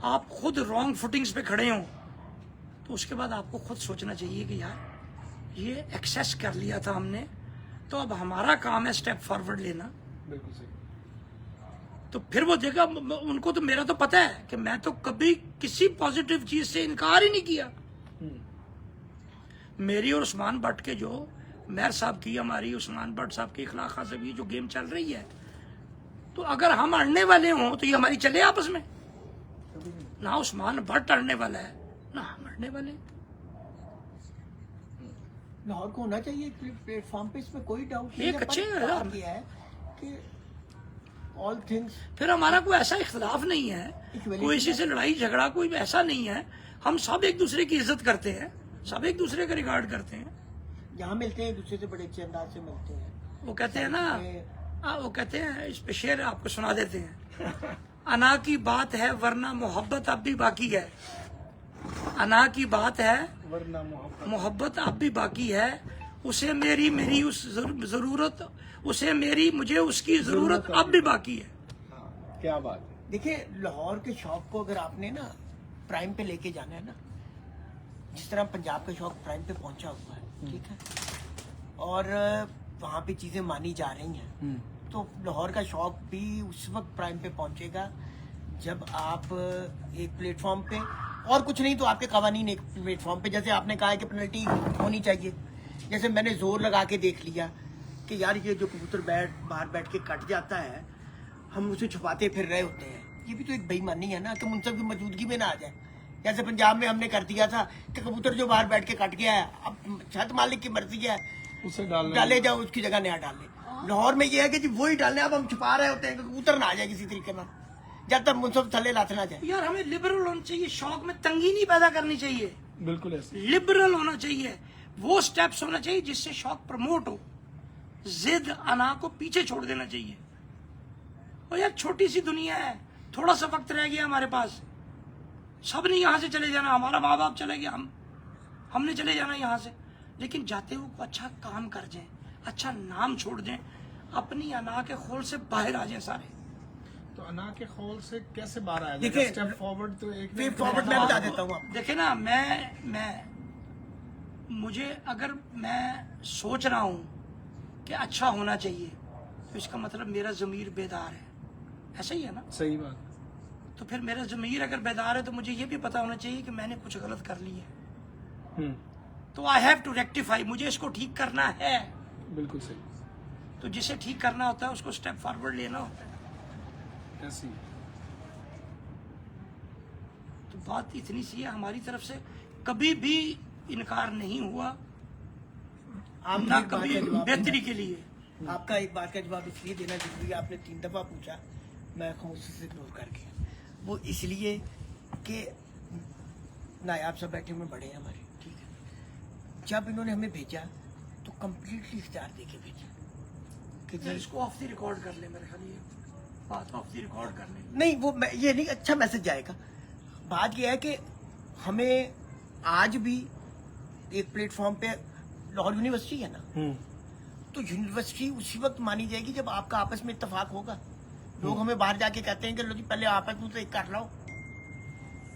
आप खुद रॉन्ग फुटिंग्स पे खड़े हो, तो उसके बाद आपको खुद सोचना चाहिए कि यार ये एक्सेस कर लिया था हमने, तो अब हमारा काम है स्टेप फॉरवर्ड लेना। बिल्कुल सही। तो फिर वो देखा, उनको तो मेरा तो पता है कि मैं तो कभी किसी पॉजिटिव चीज से इनकार ही नहीं किया। मेरी और उस्मान भट्ट के, जो मेयर साहब की, हमारी उस्मान भट्ट साहब की इखलाक खासगी जो गेम चल रही है, तो अगर हम अड़ने वाले हों तो ये हमारी चले आपस में। ना उस्मान भट्ट अड़ने वाला है, ना हम अड़ने वाले। लाहौर को होना चाहिए प्लेटफॉर्म पे, इसमें कोई डाउट नहीं एक है। अच्छे पर बात ये है कि ऑल थिंग्स, फिर हमारा कोई ऐसा इख्तलाफ नहीं है, कोई इसी से लड़ाई झगड़ा कोई ऐसा नहीं है। हम सब एक दूसरे की इज्जत करते हैं, सब एक दूसरे का रिगार्ड करते हैं। यहाँ मिलते हैं एक दूसरे से बड़े अच्छे अंदाज से मिलते हैं। वो कहते हैं ना, वो कहते हैं, इस पे शेर आपको सुना देते हैं। अना की बात है वरना मोहब्बत अब भी बाकी है। अना की बात है वरना मोहब्बत अब भी बाकी है। उसे मेरी उस जरूरत, उसे मुझे उसकी जरूरत अब भी बाकी है। क्या बात है। देखिए, लाहौर के शौक को अगर आपने ना प्राइम पे लेके जाना है ना, जिस तरह पंजाब का शौक प्राइम पे पहुंचा हुआ है, ठीक है, और वहाँ पे चीजें मानी जा रही हैं, तो लाहौर का शौक भी उस वक्त प्राइम पे पहुंचेगा जब आप एक प्लेटफॉर्म पे, और कुछ नहीं तो आपके कवानीन एक प्लेटफॉर्म पे, जैसे आपने कहा है कि पेनल्टी होनी चाहिए, जैसे मैंने जोर लगा के देख लिया कि यार ये जो कबूतर बाहर बैठ के कट जाता है, हम उसे छुपाते फिर रहे होते हैं, ये भी तो एक बेईमानी है ना कि मुनसब की मौजूदगी में ना आ जाए। जैसे पंजाब में हमने कर दिया था कि कबूतर जो बाहर बैठ के कट गया है, अब छत मालिक की मर्जी है, उसे डालने डाले जाओ, उसकी जगह नया डाल ले। लाहौर में ये है कि जी वही डालने, अब हम छुपा रहे होते हैं कि कबूतर ना आ जाए किसी तरीके में, जब तक मुनसब थले लात ना जाए। यार हमें लिबरल होना चाहिए, शौक में तंगी नहीं पैदा करनी चाहिए, बिल्कुल ऐसे। लिबरल होना चाहिए, वो स्टेप्स होना चाहिए जिससे शौक प्रमोट हो, जिद अना को पीछे छोड़ देना चाहिए। और यार छोटी सी दुनिया है, थोड़ा सा वक्त रह गया हमारे पास, सब ने यहाँ से चले जाना, हमारा माँ बाप चले गया, हमने चले जाना यहाँ से, लेकिन जाते हुए को अच्छा काम कर जाए, अच्छा नाम छोड़ दें, अपनी अना के खोल से बाहर आ जाए सारे। तो अना के खोल से कैसे बाहर आया? देखिए, स्टेप फॉरवर्ड तो एक वे फॉरवर्ड मैं बता देता हूँ आपको। देखे ना, मुझे अगर मैं सोच रहा हूँ कि अच्छा होना चाहिए, तो इसका मतलब मेरा ज़मीर बेदार है, ऐसा ही है ना? सही बात। तो फिर मेरा ज़मीर अगर बेदार है तो मुझे ये भी पता होना चाहिए कि मैंने कुछ गलत कर लिया है, हम्म, तो आई हैव टू रेक्टिफाई, मुझे इसको ठीक करना है। बिल्कुल सही। तो जिसे ठीक करना होता है उसको स्टेप फॉरवर्ड लेना होता है। ऐसी तो बात इतनी सी है, हमारी तरफ से कभी भी इनकार नहीं हुआ, आप ना एक बात कभी का जवाब बेहतरी के लिए। आपका एक बात का जवाब इसलिए देना जरूरी है, आपने 3 दफा पूछा, मैं खामोशी से इग्नोर कर गया। वो इसलिए कि नायाब सब बैठे हुए बड़े हैं हमारे, ठीक है, जब इन्होंने हमें भेजा तो कंप्लीटली इख्तियार दे के भेजा कि यार जी इसको ऑफ द रिकॉर्ड कर ले, मेरे ख्याल ये बात ऑफ द रिकॉर्ड कर ले। नहीं, वो ये नहीं, अच्छा मैसेज जाएगा। बात यह है कि हमें आज भी एक प्लेटफॉर्म पे लाहौर यूनिवर्सिटी है ना, तो यूनिवर्सिटी उसी वक्त मानी जाएगी जब आपका आपस में इत्तेफाक होगा। लोग हमें बाहर जाके कहते हैं कि लो जी पहले आपस में तो एक कर लो,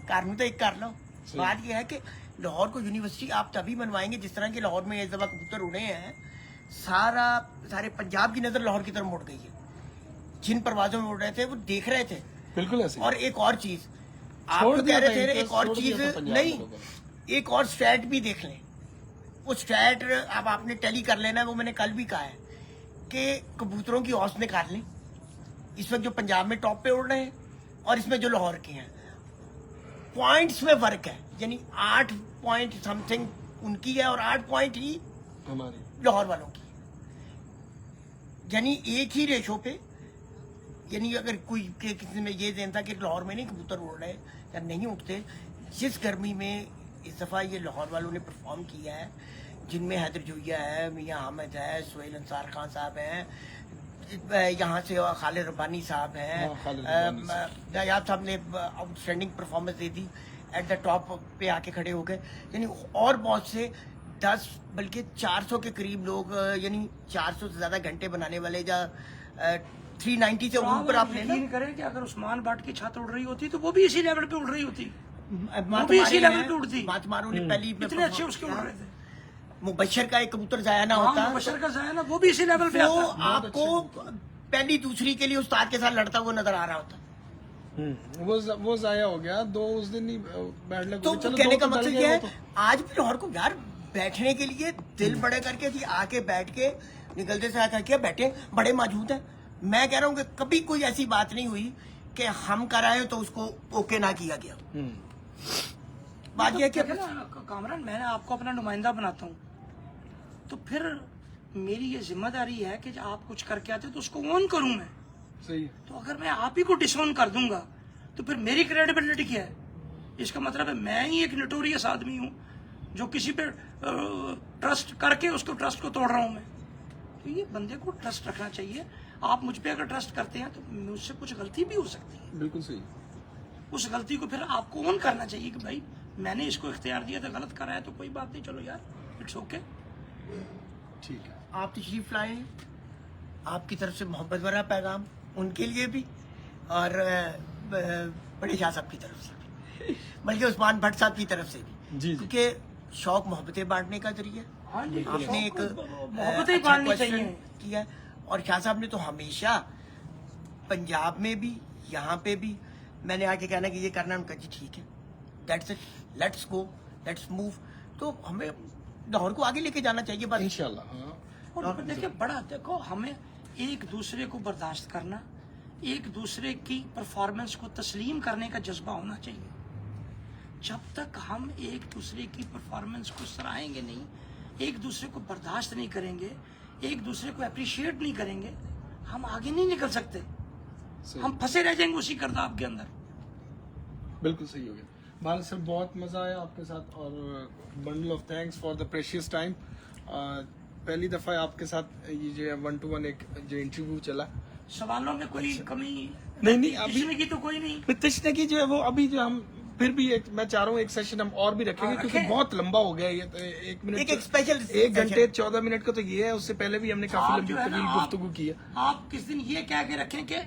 कानून तो एक कर लो। बात यह है कि लाहौर को यूनिवर्सिटी आप तभी मनवाएंगे जिस तरह के लाहौर में इस दफा कबूतर उड़े हैं, सारे पंजाब की नजर लाहौर की तरफ मुड़ गई है। जिन परवाजों में उड़ रहे थे वो देख रहे थे। बिल्कुल ऐसे। और एक और चीज आप तो कह रहे थे, एक और चीज नहीं, एक और स्टैट भी देख लें। वो स्टैट अब आपने टैली कर लेना है, वो मैंने कल भी कहा है कि कबूतरों की औसत निकाल लें, इस वक्त जो पंजाब में टॉप पे उड़ रहे हैं और इसमें जो लाहौर के हैं, पॉइंट्स में फर्क है, यानी 8 पॉइंट समथिंग उनकी है और 8 पॉइंट ही हमारी लाहौर वालों की, यानी एक ही रेशो पे। यानी अगर कोई के किसी में ये देन था कि लाहौर में नहीं कबूतर उड़ रहे या नहीं उठते, जिस गर्मी में इस दफा ये लाहौर वालों ने परफॉर्म किया है, जिनमें हैदर जुइया है, मियां हामिद है, सुहेल अंसार खान साहब हैं, यहाँ से खालिद रब्बानी साहब हैं, नायाब साहब ने outstanding performance they the, at the top पे आके खड़े हो गए, यानी और बहुत से 10 बल्कि 400 के करीब लोग, यानी 400 से ज्यादा घंटे बनाने वाले, या 390 से ऊपर आप लेना। यकीन करें कि अगर उस्मान बाट की छत उड़ रही होती तो वो भी इसी लेवल पे उड़ रही होती, मात भी इसी मारे लेवल हैं, पे उड़ती। मात मारो ने पहली इतने अच्छे उसके उड़ रहे थे। मुबशर का एक कबूतर जाया ना होता, हाँ, मुबशर का जाया ना, वो भी इसी लेवल पे वो आता। आपको पहली दूसरी के लिए उस्ताद के साथ लड़ता हुआ नजर आ रहा होता। वो जाया हो गया, 2 उस दिन ही बैड लग तो गई। चलो, कहने 2 का तो डल मकसद गए ये है, वो तो। आज भी लाहौर को यार बैठने के लिए दिल बड़े करके थी, आके बैठ के निकलते से आकर के बैठे, बड़े मौजूद हैं। मैं कह रहा हूँ कि कभी कोई ऐसी बात नहीं हुई कि हम कराए तो उसको ओके ना किया गया। बात यह है कि देखिए ना कामरान, मैं आपको अपना नुमाइंदा बनाता हूँ, तो फिर मेरी ये जिम्मेदारी है कि जब आप कुछ करके आते तो उसको ऑन करूँ मैं। सही है। तो अगर मैं आप ही को डिसऑन कर दूंगा तो फिर मेरी क्रेडिबिलिटी क्या है? इसका मतलब है मैं ही एक नोटोरियस आदमी हूँ जो किसी पे ट्रस्ट करके उसको ट्रस्ट को तोड़ रहा हूँ मैं। तो ये बंदे को ट्रस्ट रखना चाहिए। आप मुझ पे अगर ट्रस्ट करते हैं तो मुझसे कुछ गलती भी हो सकती है, बिल्कुल सही। उस गलती को फिर आपको ऑन करना चाहिए कि भाई मैंने इसको इख्तियार दिया था, गलत करा है तो कोई बात नहीं, चलो यार इट्स ओके। ठीक है। आप तशरीफ लाए, आपकी तरफ से मोहब्बत भरा पैगाम उनके लिए भी और बड़े शाह साहब की तरफ से भी, बल्कि उस्मान भट्ट साहब की तरफ से भी, जी। क्योंकि शौक मोहब्बतें बांटने का जरिया हाँ जी, आपने एक मोहब्बतें अच्छा बांटनी question चाहिए। किया है। और शाह साहब ने तो हमेशा पंजाब में भी यहाँ पे भी मैंने आके कहना कि ये करना, उनका जी ठीक है, that's it, let's go, let's move. तो हमें लाहौर को आगे लेके जाना चाहिए बस। इंशाल्लाह। हाँ। और देखिए बड़ा, देखो हमें एक दूसरे को बर्दाश्त करना, एक दूसरे की परफॉर्मेंस को तस्लीम करने का जज्बा होना चाहिए। जब तक हम एक दूसरे की परफॉर्मेंस को सराहेंगे नहीं, एक दूसरे को बर्दाश्त नहीं करेंगे, एक दूसरे को अप्रिशिएट नहीं करेंगे, हम आगे नहीं निकल सकते। हम फंसे रह जाएंगे उसी गर्दाब के अंदर। बिल्कुल सही हो गया। बाल सर बहुत मजा आया आपके साथ और bundle of thanks for the precious time. पहली दफा आपके साथ ये जो 1-to-1 एक जो इंटरव्यू चला, सवालों में कोई कमी नहीं, अभी किसी की तो कोई नहीं। तृष्णा की जो है वो अभी जो हम फिर भी एक, मैं चाह रहा हूँ एक सेशन हम और भी रखेंगे क्योंकि बहुत लंबा हो गया ये। तो 1 मिनट एक स्पेशल 1 घंटे 14 मिनट का तो ये है, उससे पहले भी हमने काफी आप लंबी जो है ना, तवील गुफ्तगू की है। आप किस दिन ये कह के रखें कि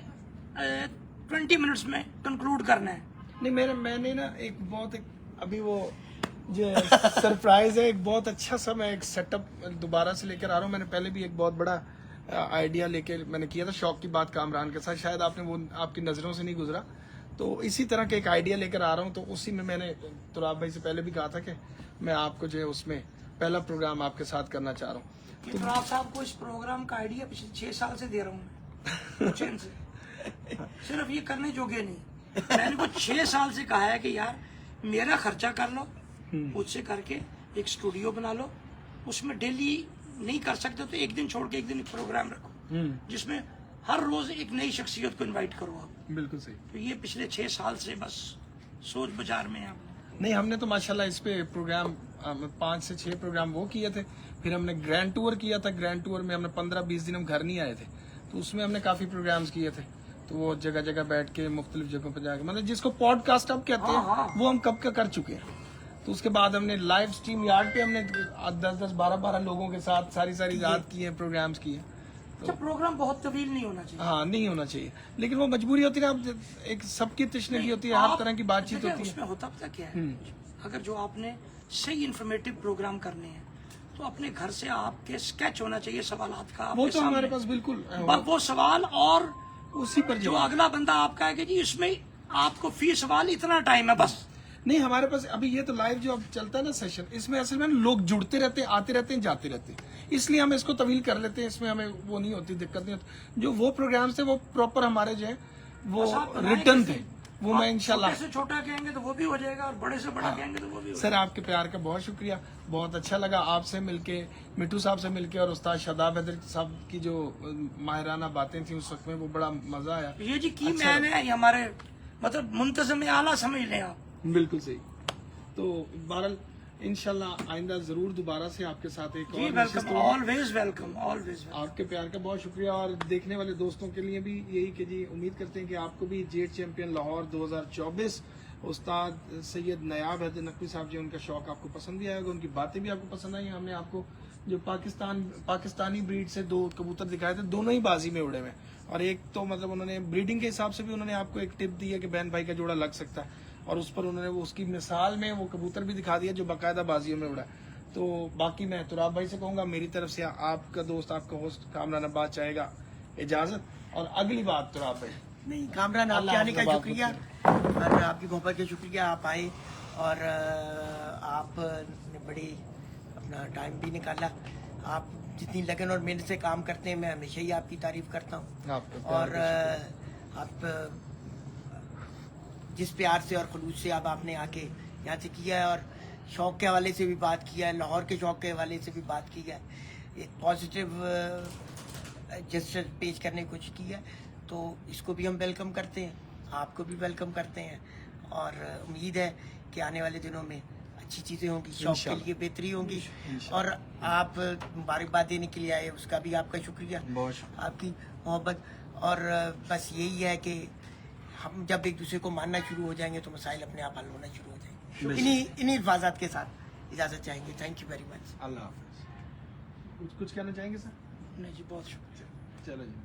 20 मिनट्स में कंक्लूड करना है। नहीं मैंने ना एक अभी वो जो सरप्राइज है, एक बहुत अच्छा सा मैं एक सेटअप दोबारा से लेकर आ रहा हूँ। मैंने पहले भी एक बहुत बड़ा आइडिया लेके मैंने किया था, शौक की बात कामरान के साथ, शायद आपने वो आपकी नजरों से नहीं गुजरा। तो इसी तरह का एक आइडिया लेकर आ रहा हूँ। तो उसी में मैंने तुराब भाई से पहले भी कहा था कि मैं आपको जो है उसमें पहला प्रोग्राम आपके साथ करना चाह रहा हूँ। तो आप साहब को इस प्रोग्राम का आइडिया पिछले 6 साल से दे रहा हूँ मैं चैन से, सिर्फ ये करने जोगे नहीं। मैंने को 6 साल से कहा है कि यार मेरा खर्चा कर लो, मुझसे करके एक स्टूडियो बना लो, उसमें डेली नहीं कर सकते तो एक दिन छोड़ के एक दिन प्रोग्राम रखो जिसमें हर रोज एक नई शख्सियत को इनवाइट करो आप। बिल्कुल सही। तो ये पिछले 6 साल से बस सोच बाजार में है। नहीं, हमने तो माशाल्लाह इस पे प्रोग्राम 5 से 6 प्रोग्राम वो किए थे। फिर हमने ग्रैंड टूर किया था। ग्रैंड टूर में हमने 15-20 दिन हम घर नहीं आए थे, तो उसमें हमने काफी प्रोग्राम्स किए थे। तो वो जगह जगह बैठ के मुख्तलिफ जगहों पर जाके, मतलब जिसको पॉडकास्ट अब कहते हैं, वो हम कब का कर चुके हैं। तो उसके बाद हमने लाइव स्ट्रीम यार्ड पे हमने 10-10, 12-12 लोगों के साथ सारी रात किए हैं, प्रोग्राम्स किए। अच्छा, प्रोग्राम बहुत तवील नहीं होना चाहिए। हाँ, नहीं होना चाहिए, लेकिन वो मजबूरी होती है ना, एक सबकी तशनगी होती है, हर तरह की बातचीत होती है। उसमें होता पता क्या है, अगर जो आपने सही इन्फॉर्मेटिव प्रोग्राम करने हैं तो अपने घर से आपके स्केच होना चाहिए सवालात का। वो तो हमारे पास बिल्कुल वो सवाल और उसी पर जो अगला बंदा आपका है कि जी इसमें आपको फी सवाल इतना टाइम है बस। नहीं, हमारे पास अभी ये तो लाइव जो अब चलता है ना सेशन, इसमें असल में लोग जुड़ते रहते हैं, आते रहते हैं, जाते रहते हैं, इसलिए हम इसको तवील कर लेते हैं। इसमें हमें वो नहीं होती, दिक्कत नहीं होती। जो वो प्रोग्राम्स थे वो प्रॉपर हमारे जो है वो रिटर्न थे, वो मैं इंशाल्लाह। छोटे से छोटा कहेंगे तो वो भी हो जाएगा और बड़े से बड़ा कहेंगे तो वो भी हो सर, आपके प्यार का बहुत शुक्रिया, बहुत अच्छा लगा आपसे मिलके, मिट्टू साहब से मिलके, और उस्ताद शादाब हैदर साहब की जो माहिराना बातें थी उस वक्त में, वो बड़ा मजा आया। ये जी की मैन है, ये हमारे मतलब मुंतज़िम आला समझ लें आप। बिल्कुल सही। तो बहरहाल इंशाल्लाह आइंदा जरूर दोबारा से आपके साथ एक जी और वेलकम, ऑलवेज वेलकम, ऑलवेज। आपके प्यार का बहुत शुक्रिया, और देखने वाले दोस्तों के लिए भी यही कि जी उम्मीद करते हैं कि आपको भी जेट चैंपियन लाहौर 2024 उस्ताद सैयद नयाब हैदर नकवी साहब जी, उनका शौक आपको पसंद भी आएगा, उनकी बातें भी आपको पसंद आई। हमने आपको जो पाकिस्तानी ब्रीड से 2 कबूतर दिखाए थे, दोनों ही बाजी में उड़े हुए, और एक तो मतलब उन्होंने ब्रीडिंग के हिसाब से भी उन्होंने आपको एक टिप दी है कि बहन भाई का जोड़ा लग सकता है, और उस पर उन्होंने वो उसकी मिसाल में वो कबूतर भी दिखा दिया जो बाकायदा बाजियों में उड़ा। तो बाकी मैं तुराब भाई से कहूंगा, मेरी तरफ से आपका दोस्त, आपका होस्ट कामरान अब्बास चाहेगा इजाजत, और अगली बात तुराब भाई। नहीं कामरान, आपके आने का शुक्रिया और आपकी मोहब्बत का शुक्रिया, आप आए और आपने बड़ी अपना टाइम भी निकाला। आप जितनी लगन और मेहनत से काम करते हैं, मैं हमेशा ही आपकी तारीफ करता हूँ। और आप जिस प्यार से और खलूस से आपने आके यहाँ से किया है, और शौक के हवाले से भी बात किया है, लाहौर के शौक के हवाले से भी बात की है, एक पॉजिटिव जेस्चर पेश करने की कोशिश की है, तो इसको भी हम वेलकम करते हैं, आपको भी वेलकम करते हैं, और उम्मीद है कि आने वाले दिनों में अच्छी चीज़ें होंगी, शौक के लिए बेहतरी होंगी, और आप मुबारकबाद देने के लिए आए, उसका भी आपका शुक्रिया, आपकी मोहब्बत। और बस यही है कि हम जब एक दूसरे को मानना शुरू हो जाएंगे तो मसाइल अपने आप हल होना शुरू हो जाएंगे। इन्हीं हिफाजत के साथ इजाज़त चाहेंगे। Thank you very much. अल्लाह हाफिज़। कुछ कहना चाहेंगे सर? नहीं जी, बहुत शुक्रिया। चलो जी,